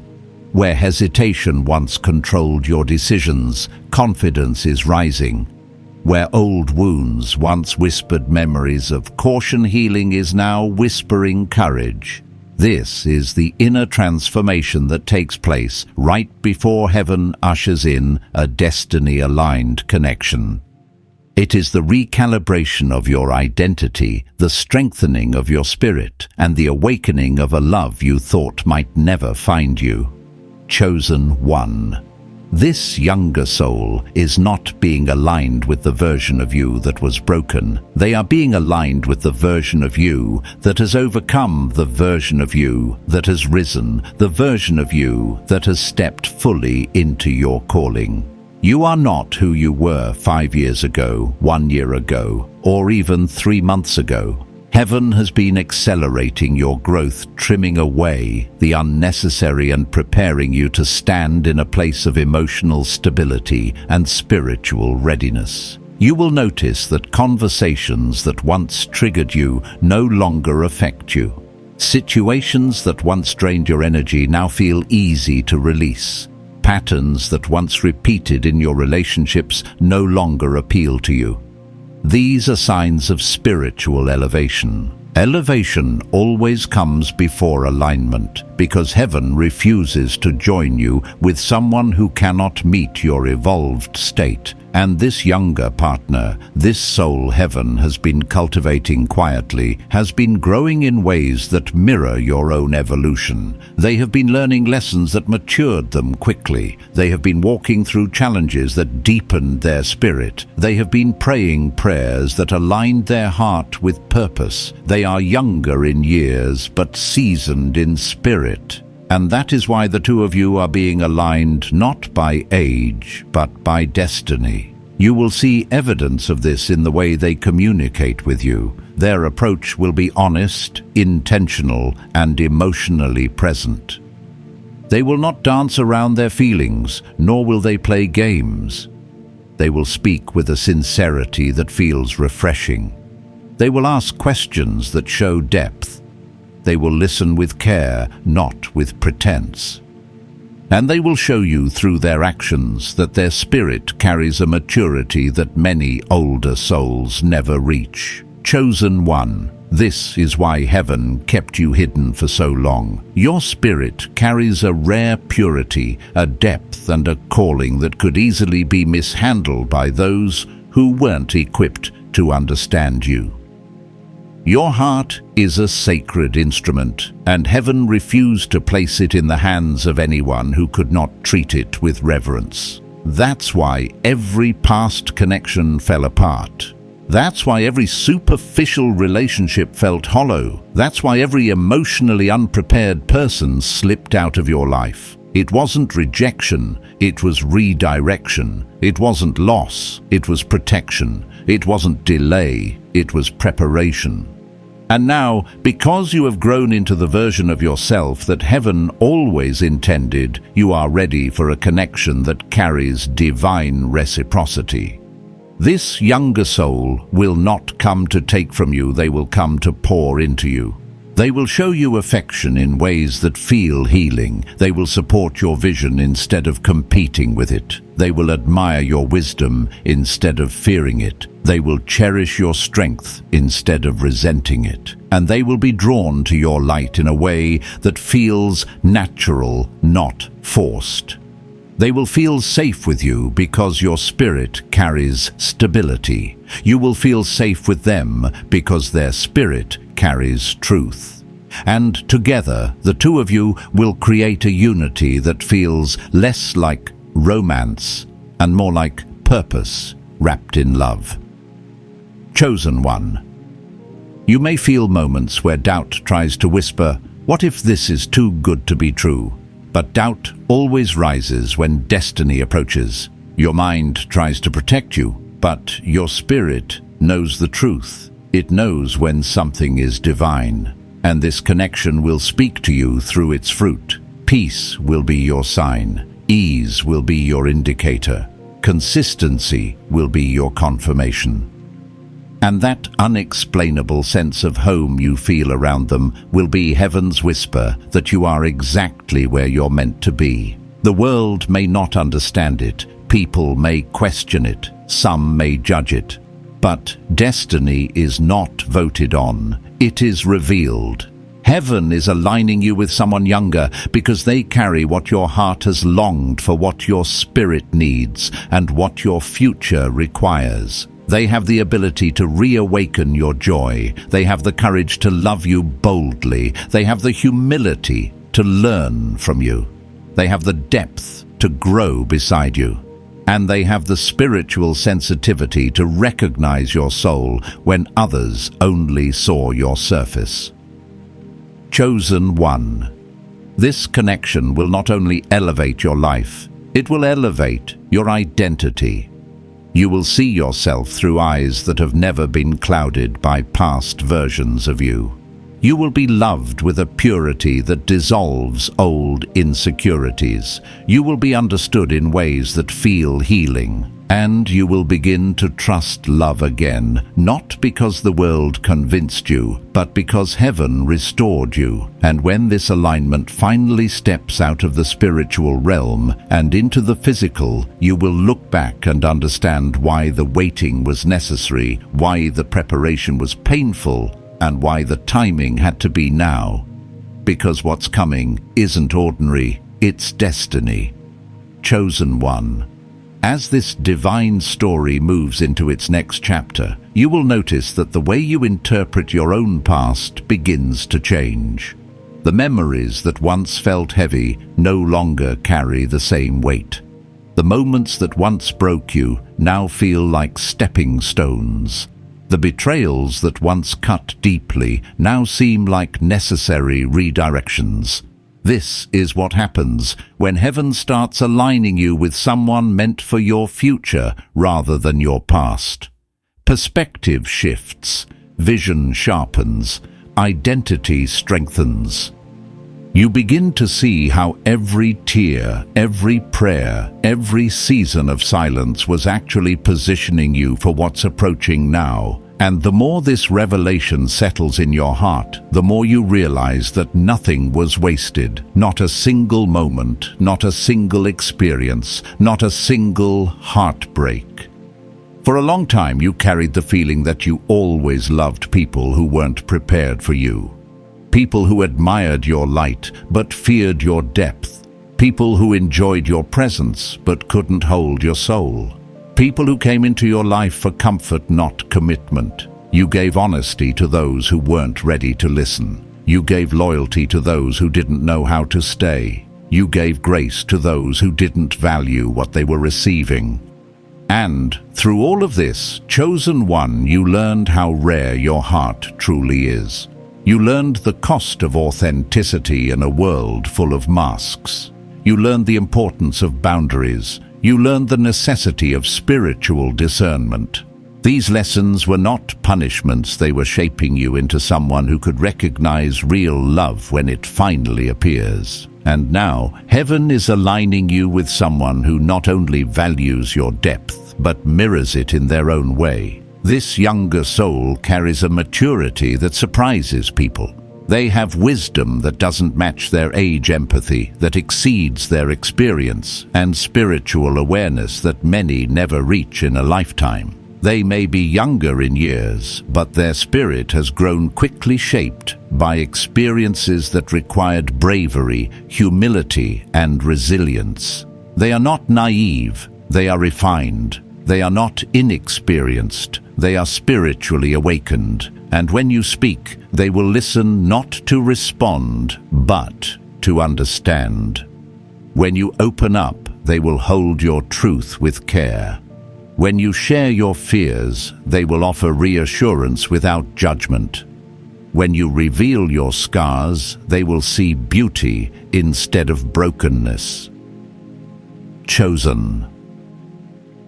Where hesitation once controlled your decisions, confidence is rising. Where old wounds once whispered memories of caution, healing is now whispering courage. This is the inner transformation that takes place right before heaven ushers in a destiny-aligned connection. It is the recalibration of your identity, the strengthening of your spirit, and the awakening of a love you thought might never find you. Chosen one. This younger soul is not being aligned with the version of you that was broken. They are being aligned with the version of you that has overcome, the version of you that has risen, the version of you that has stepped fully into your calling. You are not who you were 5 years ago, 1 year ago, or even 3 months ago. Heaven has been accelerating your growth, trimming away the unnecessary and preparing you to stand in a place of emotional stability and spiritual readiness. You will notice that conversations that once triggered you no longer affect you. Situations that once drained your energy now feel easy to release. Patterns that once repeated in your relationships no longer appeal to you. These are signs of spiritual elevation. Elevation always comes before alignment, because heaven refuses to join you with someone who cannot meet your evolved state. And this younger partner, this soul heaven has been cultivating quietly, has been growing in ways that mirror your own evolution. They have been learning lessons that matured them quickly. They have been walking through challenges that deepened their spirit. They have been praying prayers that aligned their heart with purpose. They are younger in years, but seasoned in spirit. And that is why the two of you are being aligned not by age, but by destiny. You will see evidence of this in the way they communicate with you. Their approach will be honest, intentional, and emotionally present. They will not dance around their feelings, nor will they play games. They will speak with a sincerity that feels refreshing. They will ask questions that show depth. They will listen with care, not with pretense. And they will show you through their actions that their spirit carries a maturity that many older souls never reach. Chosen one. This is why heaven kept you hidden for so long. Your spirit carries a rare purity, a depth and a calling that could easily be mishandled by those who weren't equipped to understand you. Your heart is a sacred instrument, and heaven refused to place it in the hands of anyone who could not treat it with reverence. That's why every past connection fell apart. That's why every superficial relationship felt hollow. That's why every emotionally unprepared person slipped out of your life. It wasn't rejection, it was redirection. It wasn't loss, it was protection. It wasn't delay, it was preparation. And now, because you have grown into the version of yourself that heaven always intended, you are ready for a connection that carries divine reciprocity. This younger soul will not come to take from you, they will come to pour into you. They will show you affection in ways that feel healing. They will support your vision instead of competing with it. They will admire your wisdom instead of fearing it. They will cherish your strength instead of resenting it. And they will be drawn to your light in a way that feels natural, not forced. They will feel safe with you because your spirit carries stability. You will feel safe with them because their spirit carries truth. And together, the two of you will create a unity that feels less like romance and more like purpose wrapped in love. Chosen one. You may feel moments where doubt tries to whisper, "What if this is too good to be true?" But doubt always rises when destiny approaches. Your mind tries to protect you, but your spirit knows the truth. It knows when something is divine, and this connection will speak to you through its fruit. Peace will be your sign. Ease will be your indicator. Consistency will be your confirmation. And that unexplainable sense of home you feel around them will be heaven's whisper that you are exactly where you're meant to be. The world may not understand it, people may question it, some may judge it. But destiny is not voted on, it is revealed. Heaven is aligning you with someone younger because they carry what your heart has longed for, what your spirit needs, and what your future requires. They have the ability to reawaken your joy. They have the courage to love you boldly. They have the humility to learn from you. They have the depth to grow beside you. And they have the spiritual sensitivity to recognize your soul when others only saw your surface. Chosen one. This connection will not only elevate your life, it will elevate your identity. You will see yourself through eyes that have never been clouded by past versions of you. You will be loved with a purity that dissolves old insecurities. You will be understood in ways that feel healing. And you will begin to trust love again, not because the world convinced you, but because heaven restored you. And when this alignment finally steps out of the spiritual realm and into the physical, you will look back and understand why the waiting was necessary, why the preparation was painful, and why the timing had to be now. Because what's coming isn't ordinary, it's destiny. Chosen one. As this divine story moves into its next chapter, you will notice that the way you interpret your own past begins to change. The memories that once felt heavy no longer carry the same weight. The moments that once broke you now feel like stepping stones. The betrayals that once cut deeply now seem like necessary redirections. This is what happens when heaven starts aligning you with someone meant for your future rather than your past. Perspective shifts, vision sharpens, identity strengthens. You begin to see how every tear, every prayer, every season of silence was actually positioning you for what's approaching now. And the more this revelation settles in your heart, the more you realize that nothing was wasted. Not a single moment, not a single experience, not a single heartbreak. For a long time you carried the feeling that you always loved people who weren't prepared for you. People who admired your light but feared your depth. People who enjoyed your presence but couldn't hold your soul. People who came into your life for comfort, not commitment. You gave honesty to those who weren't ready to listen. You gave loyalty to those who didn't know how to stay. You gave grace to those who didn't value what they were receiving. And through all of this, chosen one, you learned how rare your heart truly is. You learned the cost of authenticity in a world full of masks. You learned the importance of boundaries. You learned the necessity of spiritual discernment. These lessons were not punishments, they were shaping you into someone who could recognize real love when it finally appears. And now, heaven is aligning you with someone who not only values your depth, but mirrors it in their own way. This younger soul carries a maturity that surprises people. They have wisdom that doesn't match their age, empathy that exceeds their experience, and spiritual awareness that many never reach in a lifetime. They may be younger in years, but their spirit has grown quickly shaped by experiences that required bravery, humility, and resilience. They are not naive, they are refined. They are not inexperienced, they are spiritually awakened. And when you speak, they will listen not to respond, but to understand. When you open up, they will hold your truth with care. When you share your fears, they will offer reassurance without judgment. When you reveal your scars, they will see beauty instead of brokenness. Chosen.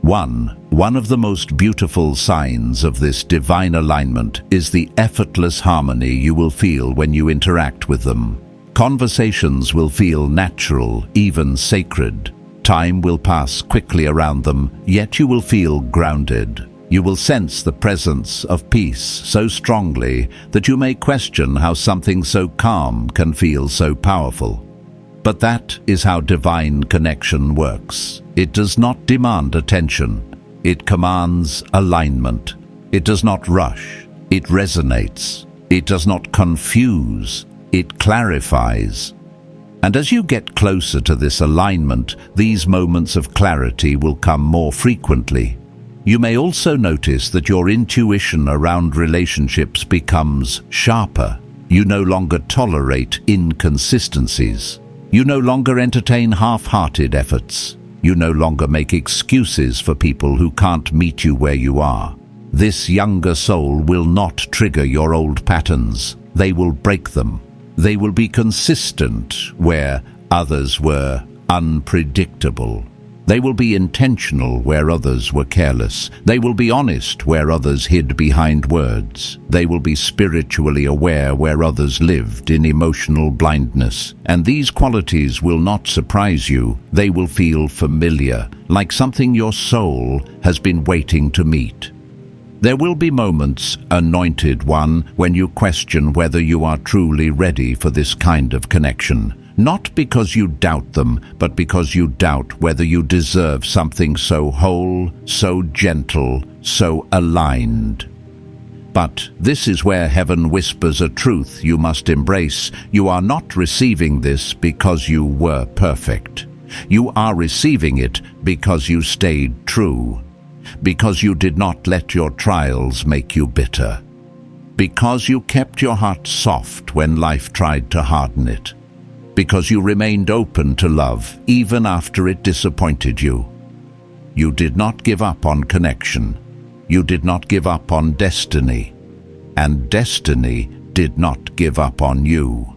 One of the most beautiful signs of this divine alignment is the effortless harmony you will feel when you interact with them. Conversations will feel natural, even sacred. Time will pass quickly around them, yet you will feel grounded. You will sense the presence of peace so strongly that you may question how something so calm can feel so powerful. But that is how divine connection works. It does not demand attention. It commands alignment. It does not rush. It resonates. It does not confuse. It clarifies. And as you get closer to this alignment, these moments of clarity will come more frequently. You may also notice that your intuition around relationships becomes sharper. You no longer tolerate inconsistencies. You no longer entertain half-hearted efforts. You no longer make excuses for people who can't meet you where you are. This younger soul will not trigger your old patterns. They will break them. They will be consistent where others were unpredictable. They will be intentional where others were careless. They will be honest where others hid behind words. They will be spiritually aware where others lived in emotional blindness. And these qualities will not surprise you. They will feel familiar, like something your soul has been waiting to meet. There will be moments, anointed one, when you question whether you are truly ready for this kind of connection. Not because you doubt them, but because you doubt whether you deserve something so whole, so gentle, so aligned. But this is where heaven whispers a truth you must embrace. You are not receiving this because you were perfect. You are receiving it because you stayed true. Because you did not let your trials make you bitter. Because you kept your heart soft when life tried to harden it. Because you remained open to love even after it disappointed you. You did not give up on connection. You did not give up on destiny. And destiny did not give up on you.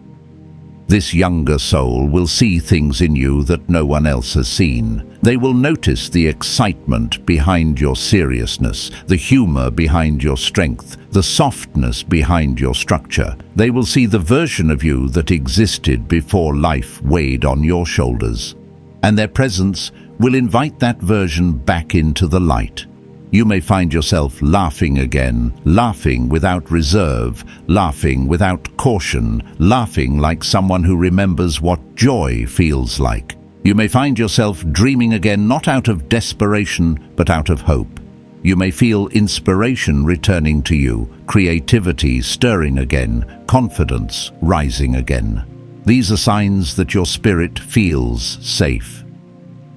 This younger soul will see things in you that no one else has seen. They will notice the excitement behind your seriousness, the humor behind your strength, the softness behind your structure. They will see the version of you that existed before life weighed on your shoulders. And their presence will invite that version back into the light. You may find yourself laughing again, laughing without reserve, laughing without caution, laughing like someone who remembers what joy feels like. You may find yourself dreaming again, not out of desperation, but out of hope. You may feel inspiration returning to you, creativity stirring again, confidence rising again. These are signs that your spirit feels safe.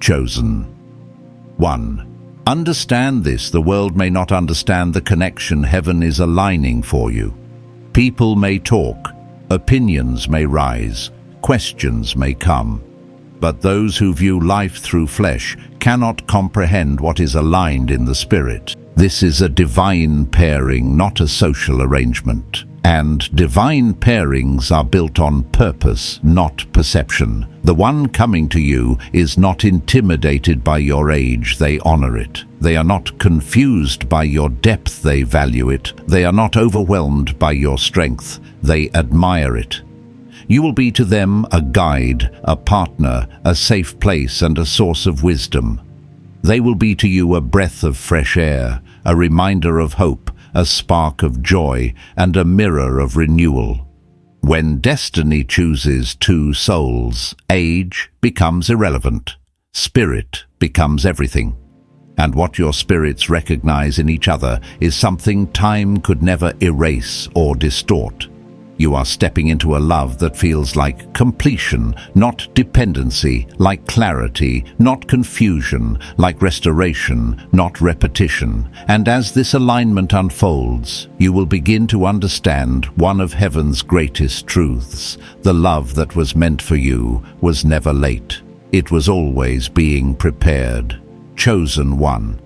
Chosen. 1. Understand this: the world may not understand the connection heaven is aligning for you. People may talk, opinions may rise, questions may come. But those who view life through flesh cannot comprehend what is aligned in the spirit. This is a divine pairing, not a social arrangement. And divine pairings are built on purpose, not perception. The one coming to you is not intimidated by your age, they honor it. They are not confused by your depth, they value it. They are not overwhelmed by your strength, they admire it. You will be to them a guide, a partner, a safe place, and a source of wisdom. They will be to you a breath of fresh air, a reminder of hope, a spark of joy, and a mirror of renewal. When destiny chooses two souls, age becomes irrelevant. Spirit becomes everything. And what your spirits recognize in each other is something time could never erase or distort. You are stepping into a love that feels like completion, not dependency, like clarity, not confusion, like restoration, not repetition. And as this alignment unfolds, you will begin to understand one of heaven's greatest truths. The love that was meant for you was never late. It was always being prepared. Chosen one.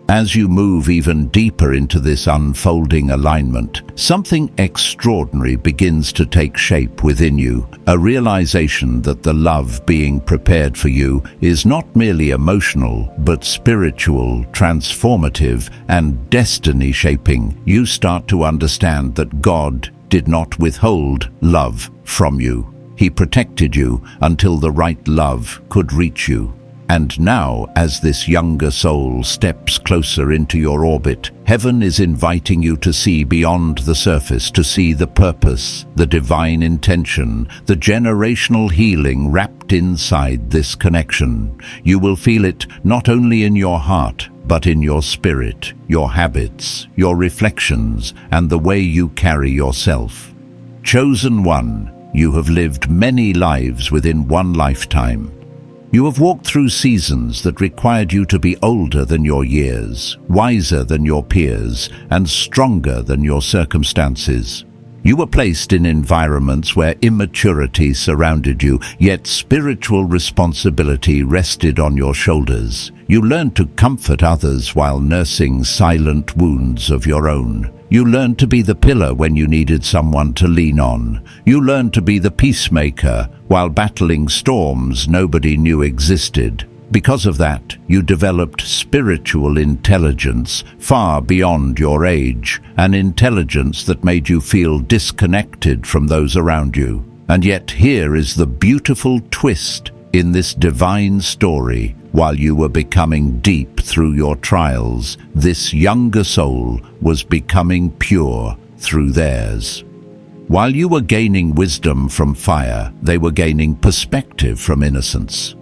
As you move even deeper into this unfolding alignment, something extraordinary begins to take shape within you, a realization that the love being prepared for you is not merely emotional, but spiritual, transformative, and destiny-shaping. You start to understand that God did not withhold love from you. He protected you until the right love could reach you. And now, as this younger soul steps closer into your orbit, heaven is inviting you to see beyond the surface, to see the purpose, the divine intention, the generational healing wrapped inside this connection. You will feel it not only in your heart, but in your spirit, your habits, your reflections, and the way you carry yourself. Chosen one, you have lived many lives within one lifetime. You have walked through seasons that required you to be older than your years, wiser than your peers, and stronger than your circumstances. You were placed in environments where immaturity surrounded you, yet spiritual responsibility rested on your shoulders. You learned to comfort others while nursing silent wounds of your own. You learned to be the pillar when you needed someone to lean on. You learned to be the peacemaker while battling storms nobody knew existed. Because of that, you developed spiritual intelligence far beyond your age, an intelligence that made you feel disconnected from those around you. And yet here is the beautiful twist in this divine story. While you were becoming deep through your trials, this younger soul was becoming pure through theirs. While you were gaining wisdom from fire, they were gaining perspective from innocence.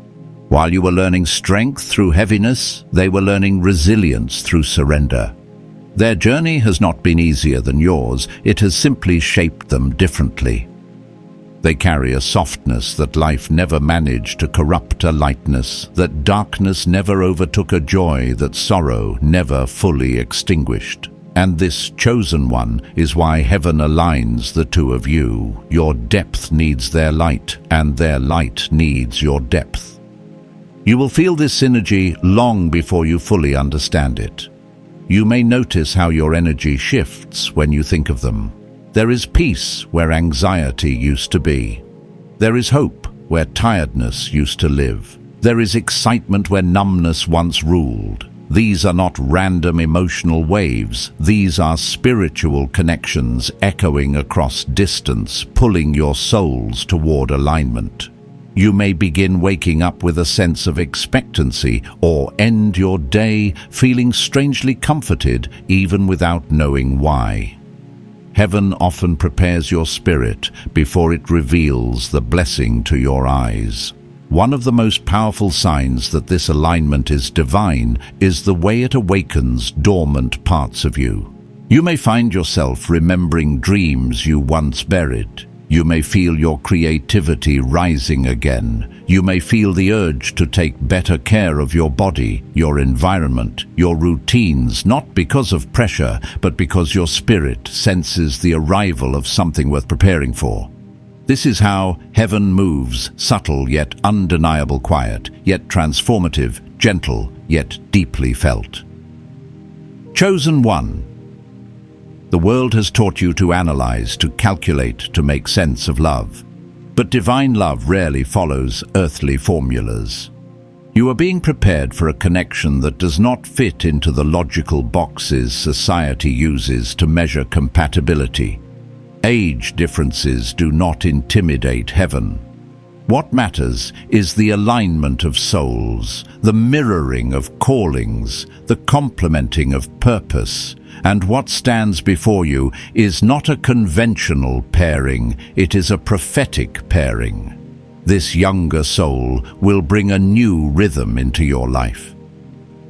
While you were learning strength through heaviness, they were learning resilience through surrender. Their journey has not been easier than yours, it has simply shaped them differently. They carry a softness that life never managed to corrupt, a lightness that darkness never overtook, a joy that sorrow never fully extinguished. And this chosen one is why heaven aligns the two of you. Your depth needs their light, and their light needs your depth. You will feel this synergy long before you fully understand it. You may notice how your energy shifts when you think of them. There is peace where anxiety used to be. There is hope where tiredness used to live. There is excitement where numbness once ruled. These are not random emotional waves. These are spiritual connections echoing across distance, pulling your souls toward alignment. You may begin waking up with a sense of expectancy, or end your day feeling strangely comforted, even without knowing why. Heaven often prepares your spirit before it reveals the blessing to your eyes. One of the most powerful signs that this alignment is divine is the way it awakens dormant parts of you. You may find yourself remembering dreams you once buried. You may feel your creativity rising again. You may feel the urge to take better care of your body, your environment, your routines, not because of pressure, but because your spirit senses the arrival of something worth preparing for. This is how heaven moves, subtle yet undeniable, quiet, yet transformative, gentle yet deeply felt. Chosen one. The world has taught you to analyze, to calculate, to make sense of love. But divine love rarely follows earthly formulas. You are being prepared for a connection that does not fit into the logical boxes society uses to measure compatibility. Age differences do not intimidate heaven. What matters is the alignment of souls, the mirroring of callings, the complementing of purpose. And what stands before you is not a conventional pairing, it is a prophetic pairing. This younger soul will bring a new rhythm into your life.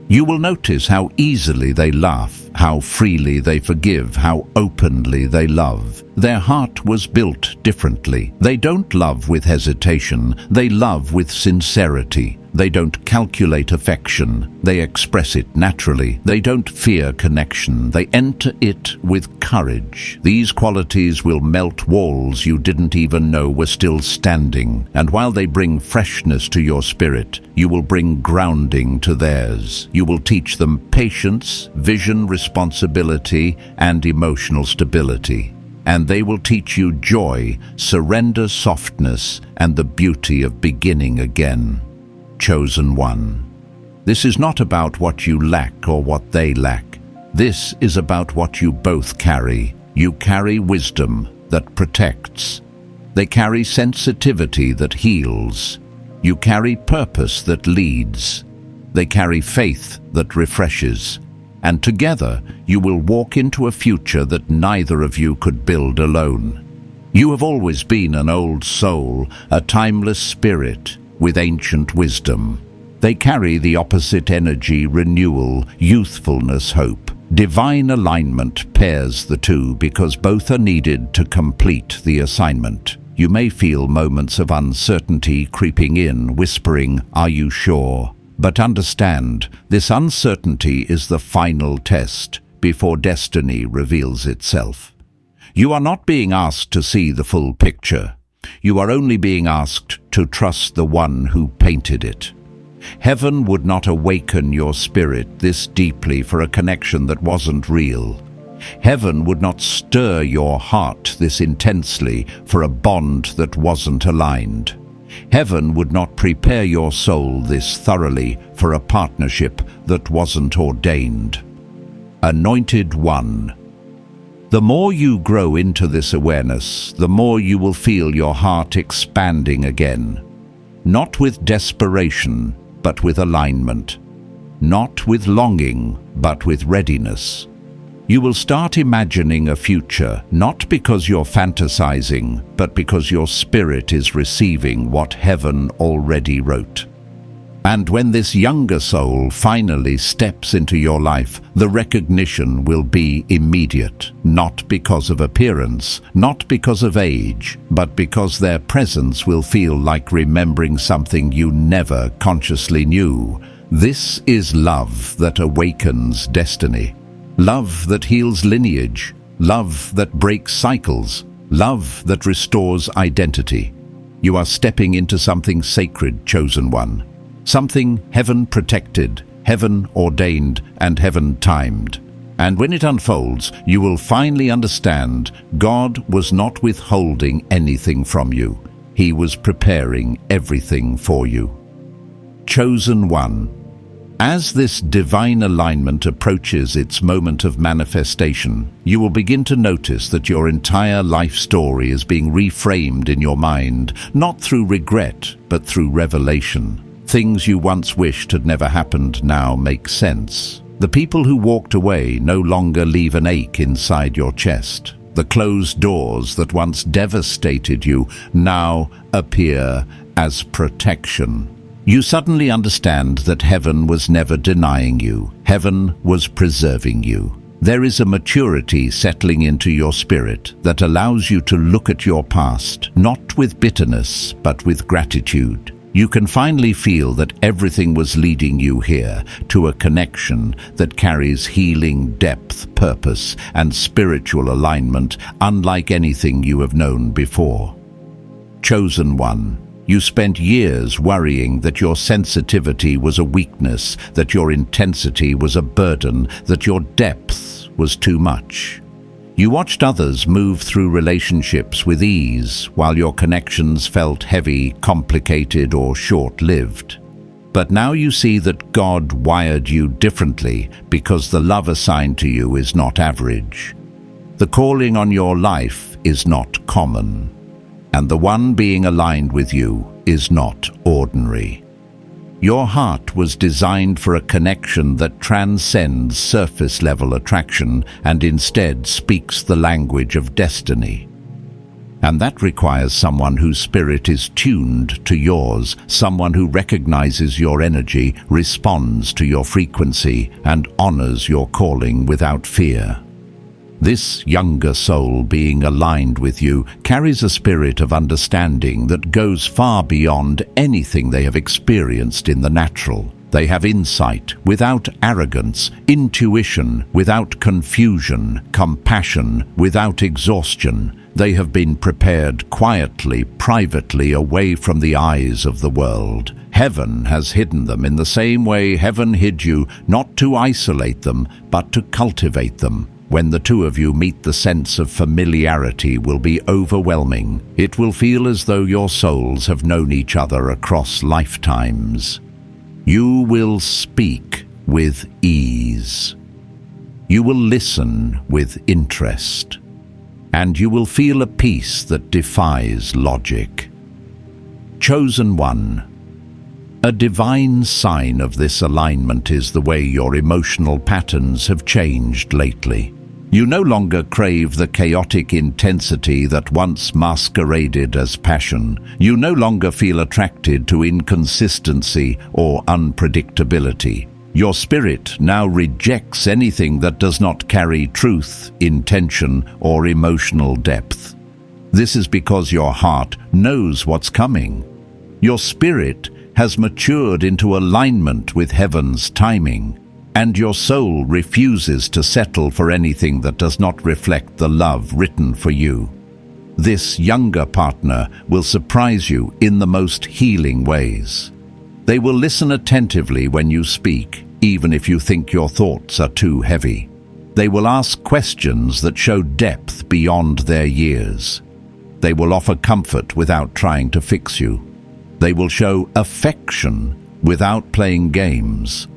You will notice how easily they laugh, how freely they forgive, how openly they love. Their heart was built differently. They don't love with hesitation, they love with sincerity. They don't calculate affection, they express it naturally. They don't fear connection, they enter it with courage. These qualities will melt walls you didn't even know were still standing. And while they bring freshness to your spirit, you will bring grounding to theirs. You will teach them patience, vision, responsibility, and emotional stability. And they will teach you joy, surrender, softness, and the beauty of beginning again. Chosen one. This is not about what you lack or what they lack. This is about what you both carry. You carry wisdom that protects. They carry sensitivity that heals. You carry purpose that leads. They carry faith that refreshes. And together you will walk into a future that neither of you could build alone. You have always been an old soul, a timeless spirit, with ancient wisdom. They carry the opposite energy, renewal, youthfulness, hope. Divine alignment pairs the two because both are needed to complete the assignment. You may feel moments of uncertainty creeping in, whispering, "Are you sure?" But understand, this uncertainty is the final test before destiny reveals itself. You are not being asked to see the full picture. You are only being asked to trust the one who painted it. Heaven would not awaken your spirit this deeply for a connection that wasn't real. Heaven would not stir your heart this intensely for a bond that wasn't aligned. Heaven would not prepare your soul this thoroughly for a partnership that wasn't ordained. Anointed one. The more you grow into this awareness, the more you will feel your heart expanding again. Not with desperation, but with alignment. Not with longing, but with readiness. You will start imagining a future, not because you're fantasizing, but because your spirit is receiving what heaven already wrote. And when this younger soul finally steps into your life, the recognition will be immediate, not because of appearance, not because of age, but because their presence will feel like remembering something you never consciously knew. This is love that awakens destiny. Love that heals lineage, love that breaks cycles, love that restores identity. You are stepping into something sacred, chosen one. Something heaven protected, heaven ordained, and heaven timed. And when it unfolds, you will finally understand God was not withholding anything from you. He was preparing everything for you. Chosen one. As this divine alignment approaches its moment of manifestation, you will begin to notice that your entire life story is being reframed in your mind, not through regret, but through revelation. Things you once wished had never happened now make sense. The people who walked away no longer leave an ache inside your chest. The closed doors that once devastated you now appear as protection. You suddenly understand that heaven was never denying you. Heaven was preserving you. There is a maturity settling into your spirit that allows you to look at your past, not with bitterness, but with gratitude. You can finally feel that everything was leading you here to a connection that carries healing depth, purpose, and spiritual alignment unlike anything you have known before. Chosen one, you spent years worrying that your sensitivity was a weakness, that your intensity was a burden, that your depth was too much. You watched others move through relationships with ease, while your connections felt heavy, complicated, or short-lived. But now you see that God wired you differently because the love assigned to you is not average. The calling on your life is not common, and the one being aligned with you is not ordinary. Your heart was designed for a connection that transcends surface-level attraction and instead speaks the language of destiny. And that requires someone whose spirit is tuned to yours, someone who recognizes your energy, responds to your frequency, and honors your calling without fear. This younger soul being aligned with you carries a spirit of understanding that goes far beyond anything they have experienced in the natural. They have insight without arrogance, intuition without confusion, compassion without exhaustion. They have been prepared quietly, privately, away from the eyes of the world. Heaven has hidden them in the same way heaven hid you, not to isolate them, but to cultivate them. When the two of you meet, the sense of familiarity will be overwhelming. It will feel as though your souls have known each other across lifetimes. You will speak with ease. You will listen with interest. And you will feel a peace that defies logic. Chosen one. A divine sign of this alignment is the way your emotional patterns have changed lately. You no longer crave the chaotic intensity that once masqueraded as passion. You no longer feel attracted to inconsistency or unpredictability. Your spirit now rejects anything that does not carry truth, intention, or emotional depth. This is because your heart knows what's coming. Your spirit has matured into alignment with heaven's timing, and your soul refuses to settle for anything that does not reflect the love written for you. This younger partner will surprise you in the most healing ways. They will listen attentively when you speak, even if you think your thoughts are too heavy. They will ask questions that show depth beyond their years. They will offer comfort without trying to fix you. They will show affection without playing games.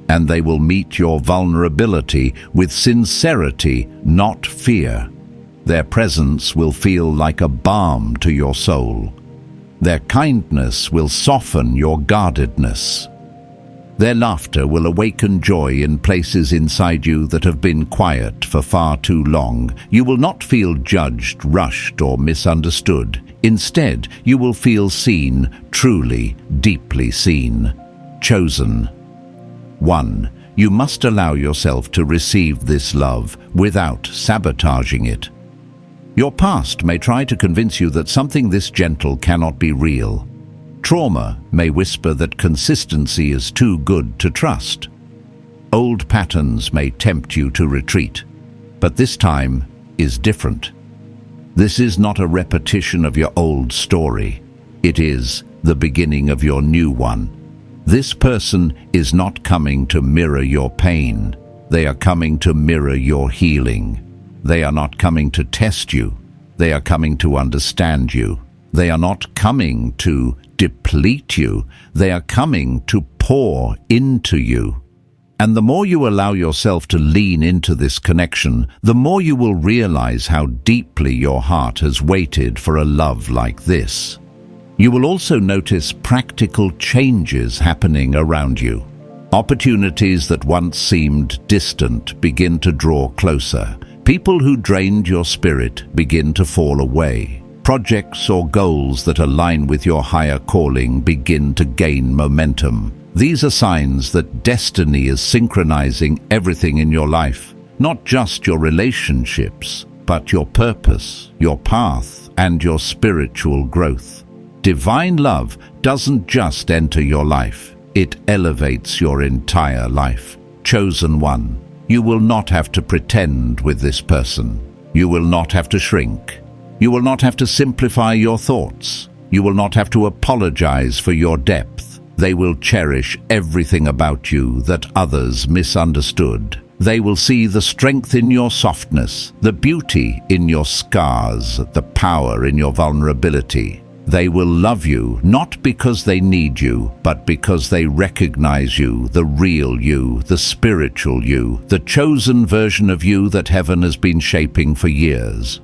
And they will meet your vulnerability with sincerity, not fear. Their presence will feel like a balm to your soul. Their kindness will soften your guardedness. Their laughter will awaken joy in places inside you that have been quiet for far too long. You will not feel judged, rushed, or misunderstood. Instead, you will feel seen, truly, deeply seen. Chosen. 1. You must allow yourself to receive this love without sabotaging it. Your past may try to convince you that something this gentle cannot be real. Trauma may whisper that consistency is too good to trust. Old patterns may tempt you to retreat, but this time is different. This is not a repetition of your old story. It is the beginning of your new one. This person is not coming to mirror your pain. They are coming to mirror your healing. They are not coming to test you. They are coming to understand you. They are not coming to deplete you. They are coming to pour into you. And the more you allow yourself to lean into this connection, the more you will realize how deeply your heart has waited for a love like this. You will also notice practical changes happening around you. Opportunities that once seemed distant begin to draw closer. People who drained your spirit begin to fall away. Projects or goals that align with your higher calling begin to gain momentum. These are signs that destiny is synchronizing everything in your life. Not just your relationships, but your purpose, your path, and your spiritual growth. Divine love doesn't just enter your life, it elevates your entire life. Chosen one, you will not have to pretend with this person. You will not have to shrink. You will not have to simplify your thoughts. You will not have to apologize for your depth. They will cherish everything about you that others misunderstood. They will see the strength in your softness, the beauty in your scars, the power in your vulnerability. They will love you not because they need you, but because they recognize you, the real you, the spiritual you, the chosen version of you that heaven has been shaping for years.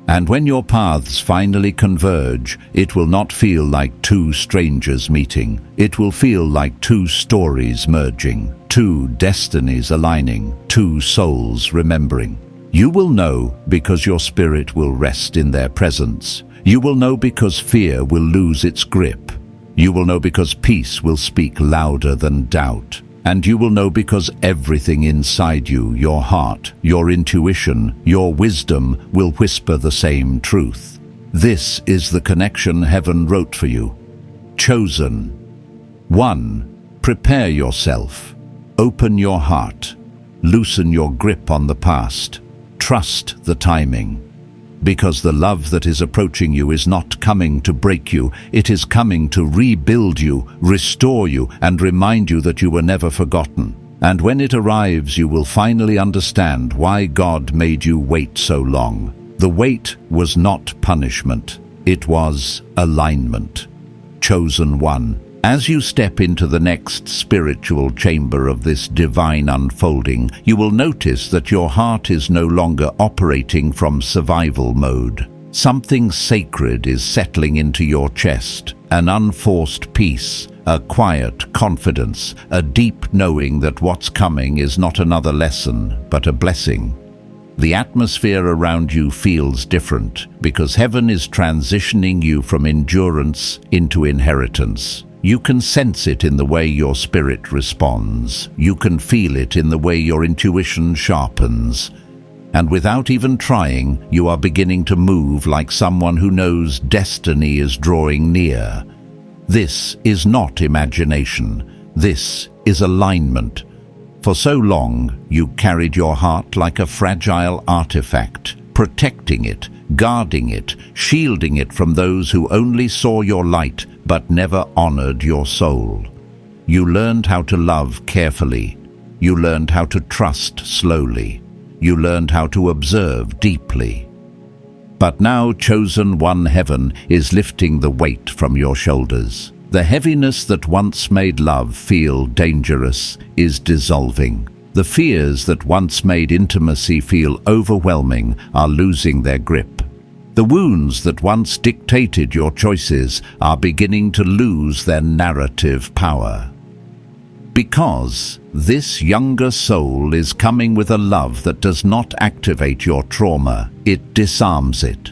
And when your paths finally converge, it will not feel like two strangers meeting. It will feel like two stories merging, two destinies aligning, two souls remembering. You will know because your spirit will rest in their presence. You will know because fear will lose its grip. You will know because peace will speak louder than doubt. And you will know because everything inside you, your heart, your intuition, your wisdom, will whisper the same truth. This is the connection heaven wrote for you. Chosen. 1. Prepare yourself. Open your heart. Loosen your grip on the past. Trust the timing. Because the love that is approaching you is not coming to break you, it is coming to rebuild you, restore you, and remind you that you were never forgotten. And when it arrives, you will finally understand why God made you wait so long. The wait was not punishment, it was alignment. Chosen one. As you step into the next spiritual chamber of this divine unfolding, you will notice that your heart is no longer operating from survival mode. Something sacred is settling into your chest, an unforced peace, a quiet confidence, a deep knowing that what's coming is not another lesson, but a blessing. The atmosphere around you feels different because heaven is transitioning you from endurance into inheritance. You can sense it in the way your spirit responds. You can feel it in the way your intuition sharpens. And without even trying, you are beginning to move like someone who knows destiny is drawing near. This is not imagination. This is alignment. For so long, you carried your heart like a fragile artifact, protecting it, guarding it, shielding it from those who only saw your light but never honored your soul. You learned how to love carefully. You learned how to trust slowly. You learned how to observe deeply. But now, chosen one, heaven is lifting the weight from your shoulders. The heaviness that once made love feel dangerous is dissolving. The fears that once made intimacy feel overwhelming are losing their grip. The wounds that once dictated your choices are beginning to lose their narrative power. Because this younger soul is coming with a love that does not activate your trauma, it disarms it.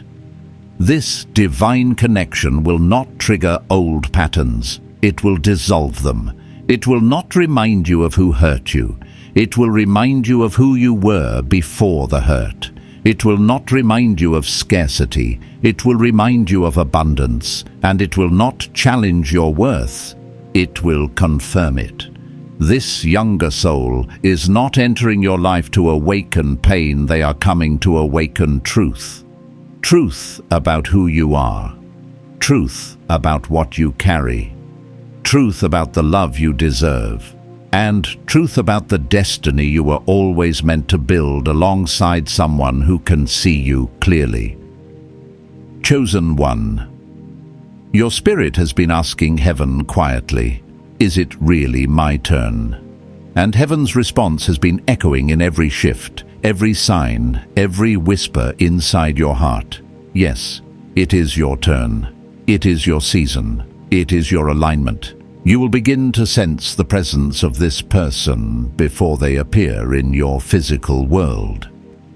This divine connection will not trigger old patterns. It will dissolve them. It will not remind you of who hurt you. It will remind you of who you were before the hurt. It will not remind you of scarcity. It will remind you of abundance. And it will not challenge your worth. It will confirm it. This younger soul is not entering your life to awaken pain. They are coming to awaken truth. Truth about who you are. Truth about what you carry. Truth about the love you deserve. And truth about the destiny you were always meant to build alongside someone who can see you clearly. Chosen one. Your spirit has been asking heaven quietly, is it really my turn? And heaven's response has been echoing in every shift, every sign, every whisper inside your heart. Yes, it is your turn. It is your season. It is your alignment. You will begin to sense the presence of this person before they appear in your physical world.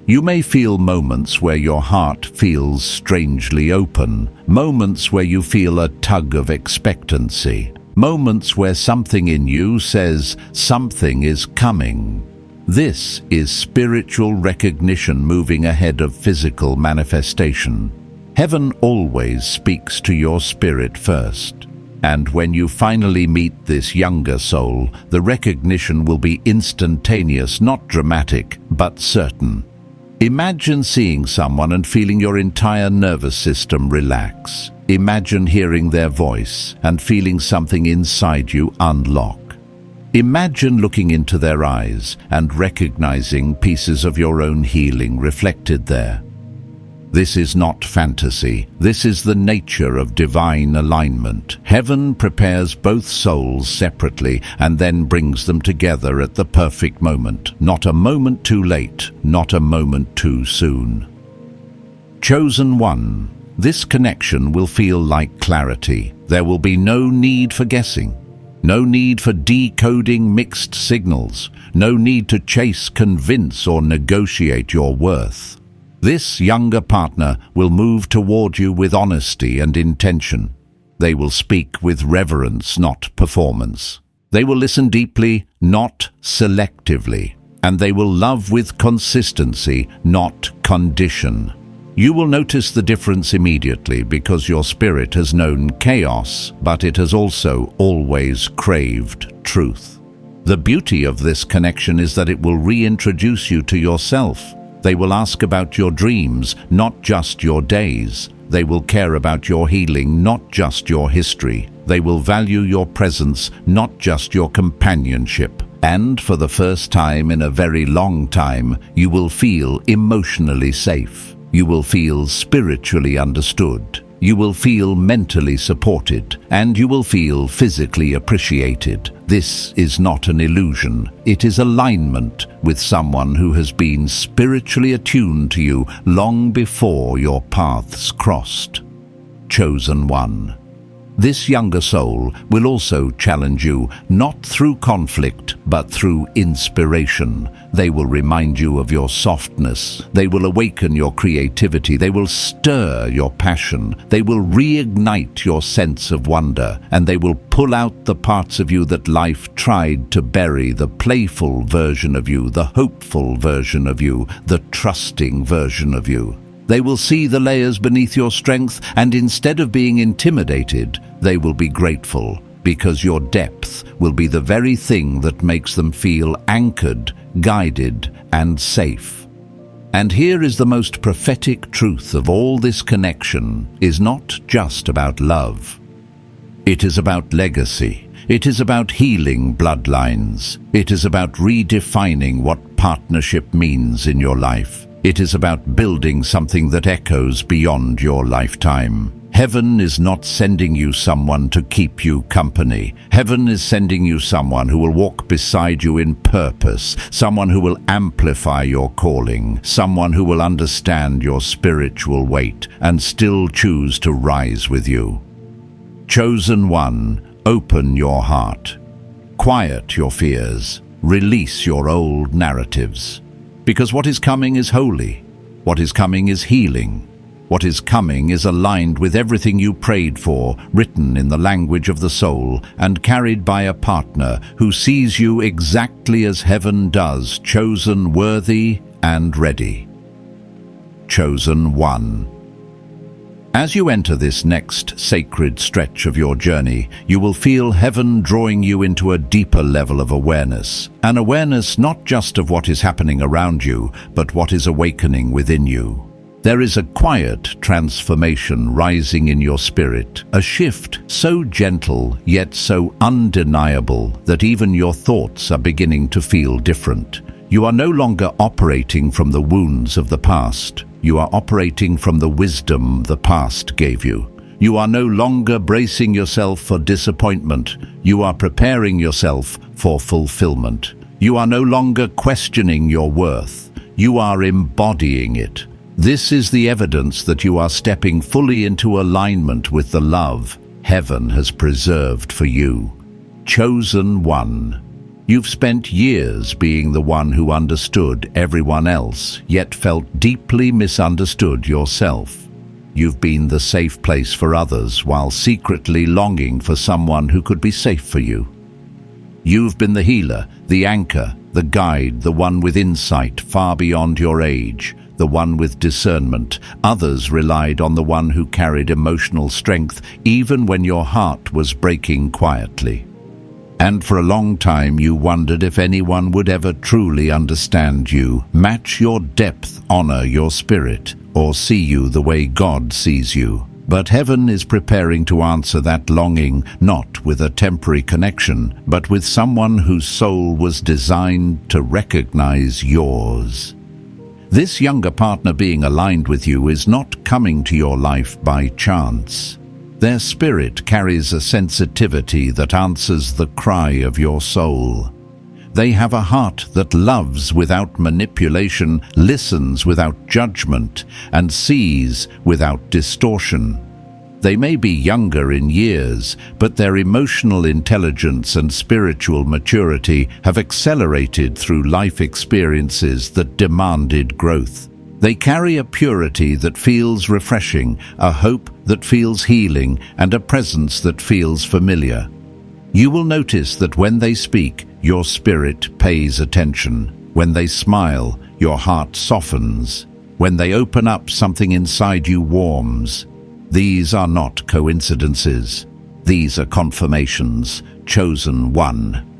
You may feel moments where your heart feels strangely open, moments where you feel a tug of expectancy, moments where something in you says something is coming. This is spiritual recognition moving ahead of physical manifestation. Heaven always speaks to your spirit first. And when you finally meet this younger soul, the recognition will be instantaneous, not dramatic, but certain. Imagine seeing someone and feeling your entire nervous system relax. Imagine hearing their voice and feeling something inside you unlock. Imagine looking into their eyes and recognizing pieces of your own healing reflected there. This is not fantasy. This is the nature of divine alignment. Heaven prepares both souls separately and then brings them together at the perfect moment. Not a moment too late, not a moment too soon. Chosen one. This connection will feel like clarity. There will be no need for guessing. No need for decoding mixed signals. No need to chase, convince, or negotiate your worth. This younger partner will move toward you with honesty and intention. They will speak with reverence, not performance. They will listen deeply, not selectively. And they will love with consistency, not condition. You will notice the difference immediately because your spirit has known chaos, but it has also always craved truth. The beauty of this connection is that it will reintroduce you to yourself. They will ask about your dreams, not just your days. They will care about your healing, not just your history. They will value your presence, not just your companionship. And for the first time in a very long time, you will feel emotionally safe. You will feel spiritually understood. You will feel mentally supported, and you will feel physically appreciated. This is not an illusion. It is alignment with someone who has been spiritually attuned to you long before your paths crossed. Chosen one. This younger soul will also challenge you, not through conflict, but through inspiration. They will remind you of your softness. They will awaken your creativity. They will stir your passion. They will reignite your sense of wonder. And they will pull out the parts of you that life tried to bury, the playful version of you, the hopeful version of you, the trusting version of you. They will see the layers beneath your strength, and instead of being intimidated, they will be grateful, because your depth will be the very thing that makes them feel anchored, guided, and safe. And here is the most prophetic truth of all this connection is not just about love. It is about legacy. It is about healing bloodlines. It is about redefining what partnership means in your life. It is about building something that echoes beyond your lifetime. Heaven is not sending you someone to keep you company. Heaven is sending you someone who will walk beside you in purpose, someone who will amplify your calling, someone who will understand your spiritual weight and still choose to rise with you. Chosen one, open your heart. Quiet your fears. Release your old narratives. Because what is coming is holy. What is coming is healing. What is coming is aligned with everything you prayed for, written in the language of the soul, and carried by a partner who sees you exactly as heaven does, chosen, worthy, and ready. Chosen one. As you enter this next sacred stretch of your journey, you will feel heaven drawing you into a deeper level of awareness. An awareness not just of what is happening around you, but what is awakening within you. There is a quiet transformation rising in your spirit, a shift so gentle yet so undeniable that even your thoughts are beginning to feel different. You are no longer operating from the wounds of the past. You are operating from the wisdom the past gave you. You are no longer bracing yourself for disappointment. You are preparing yourself for fulfillment. You are no longer questioning your worth. You are embodying it. This is the evidence that you are stepping fully into alignment with the love heaven has preserved for you. Chosen one. You've spent years being the one who understood everyone else, yet felt deeply misunderstood yourself. You've been the safe place for others while secretly longing for someone who could be safe for you. You've been the healer, the anchor, the guide, the one with insight far beyond your age, the one with discernment. Others relied on the one who carried emotional strength even when your heart was breaking quietly. And for a long time you wondered if anyone would ever truly understand you, match your depth, honor your spirit, or see you the way God sees you. But heaven is preparing to answer that longing, not with a temporary connection, but with someone whose soul was designed to recognize yours. This younger partner being aligned with you is not coming to your life by chance. Their spirit carries a sensitivity that answers the cry of your soul. They have a heart that loves without manipulation, listens without judgment, and sees without distortion. They may be younger in years, but their emotional intelligence and spiritual maturity have accelerated through life experiences that demanded growth. They carry a purity that feels refreshing, a hope that feels healing, and a presence that feels familiar. You will notice that when they speak, your spirit pays attention. When they smile, your heart softens. When they open up, something inside you warms. These are not coincidences. These are confirmations, chosen one.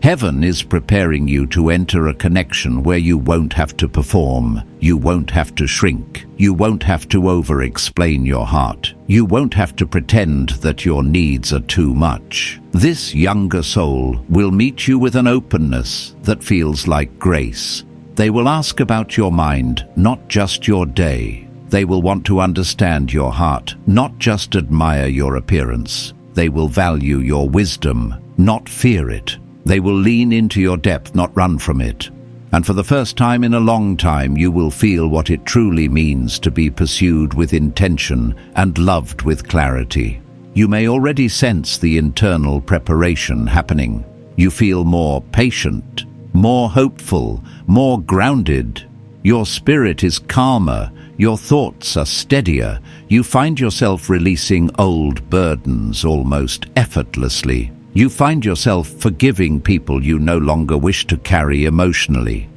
Heaven is preparing you to enter a connection where you won't have to perform, you won't have to shrink, you won't have to over-explain your heart, you won't have to pretend that your needs are too much. This younger soul will meet you with an openness that feels like grace. They will ask about your mind, not just your day. They will want to understand your heart, not just admire your appearance. They will value your wisdom, not fear it. They will lean into your depth, not run from it. And for the first time in a long time, you will feel what it truly means to be pursued with intention and loved with clarity. You may already sense the internal preparation happening. You feel more patient, more hopeful, more grounded. Your spirit is calmer. Your thoughts are steadier. You find yourself releasing old burdens almost effortlessly. You find yourself forgiving people you no longer wish to carry emotionally.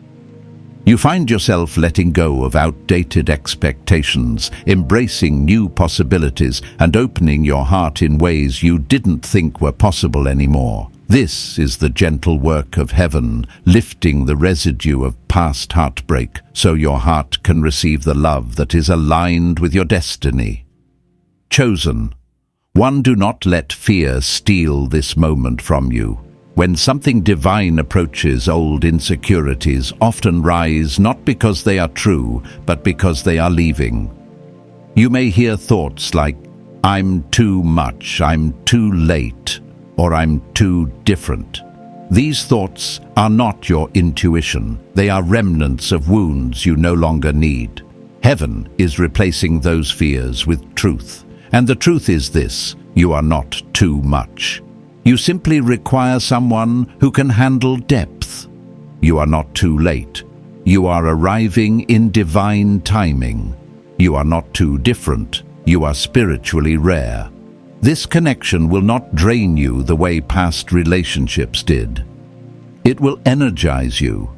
You find yourself letting go of outdated expectations, embracing new possibilities, and opening your heart in ways you didn't think were possible anymore. This is the gentle work of heaven, lifting the residue of past heartbreak so your heart can receive the love that is aligned with your destiny. Chosen. One, do not let fear steal this moment from you. When something divine approaches, old insecurities often rise not because they are true, but because they are leaving. You may hear thoughts like, "I'm too much, I'm too late," or "I'm too different." These thoughts are not your intuition. They are remnants of wounds you no longer need. Heaven is replacing those fears with truth. And the truth is this: you are not too much. You simply require someone who can handle depth. You are not too late. You are arriving in divine timing. You are not too different. You are spiritually rare. This connection will not drain you the way past relationships did. It will energize you.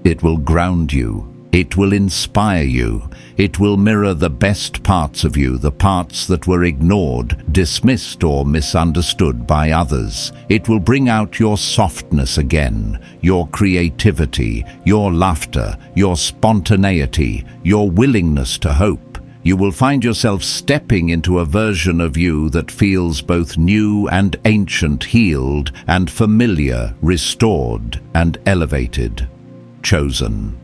It will ground you. It will inspire you. It will mirror the best parts of you, the parts that were ignored, dismissed, or misunderstood by others. It will bring out your softness again, your creativity, your laughter, your spontaneity, your willingness to hope. You will find yourself stepping into a version of you that feels both new and ancient, healed and familiar, restored and elevated. Chosen.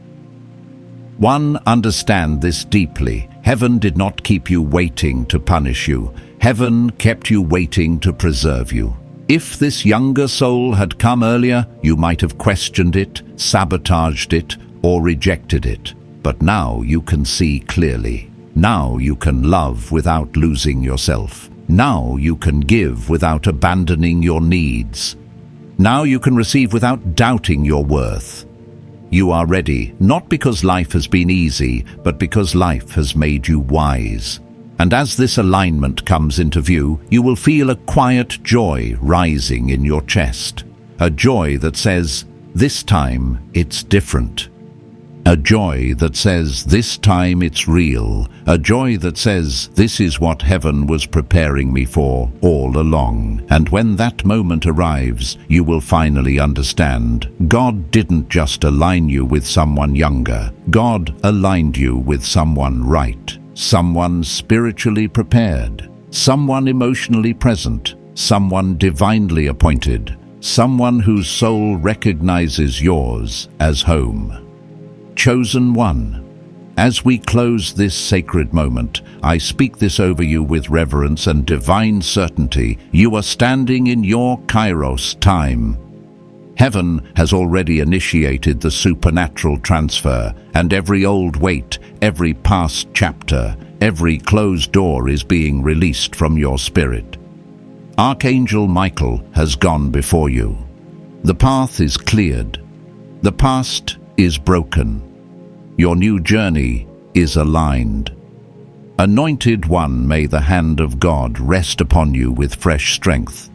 One, understand this deeply. Heaven did not keep you waiting to punish you. Heaven kept you waiting to preserve you. If this younger soul had come earlier, you might have questioned it, sabotaged it, or rejected it. But now you can see clearly. Now you can love without losing yourself. Now you can give without abandoning your needs. Now you can receive without doubting your worth. You are ready, not because life has been easy, but because life has made you wise. And as this alignment comes into view, you will feel a quiet joy rising in your chest. A joy that says, This time it's different. A joy that says, this time it's real. A joy that says, this is what heaven was preparing me for all along. And when that moment arrives, you will finally understand. God didn't just align you with someone younger. God aligned you with someone right. Someone spiritually prepared. Someone emotionally present. Someone divinely appointed. Someone whose soul recognizes yours as home. Chosen one. As we close this sacred moment, I speak this over you with reverence and divine certainty. You are standing in your kairos time. Heaven has already initiated the supernatural transfer, and every old weight, every past chapter, every closed door is being released from your spirit. Archangel Michael has gone before you. The path is cleared. The past is broken. Your new journey is aligned. Anointed one, may the hand of God rest upon you with fresh strength.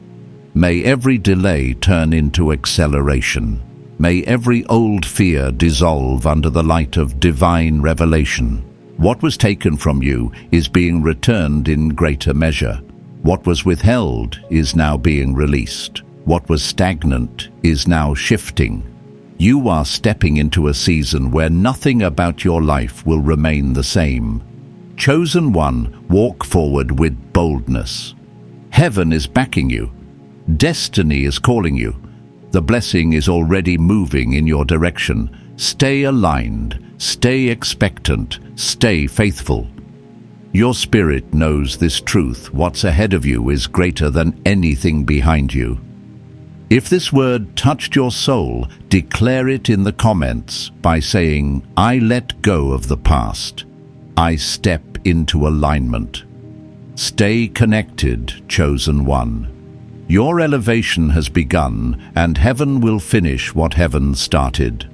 May every delay turn into acceleration. May every old fear dissolve under the light of divine revelation. What was taken from you is being returned in greater measure. What was withheld is now being released. What was stagnant is now shifting. You are stepping into a season where nothing about your life will remain the same. Chosen one, walk forward with boldness. Heaven is backing you. Destiny is calling you. The blessing is already moving in your direction. Stay aligned, stay expectant, stay faithful. Your spirit knows this truth. What's ahead of you is greater than anything behind you. If this word touched your soul, declare it in the comments by saying, I let go of the past. I step into alignment. Stay connected, chosen one. Your elevation has begun, and heaven will finish what heaven started.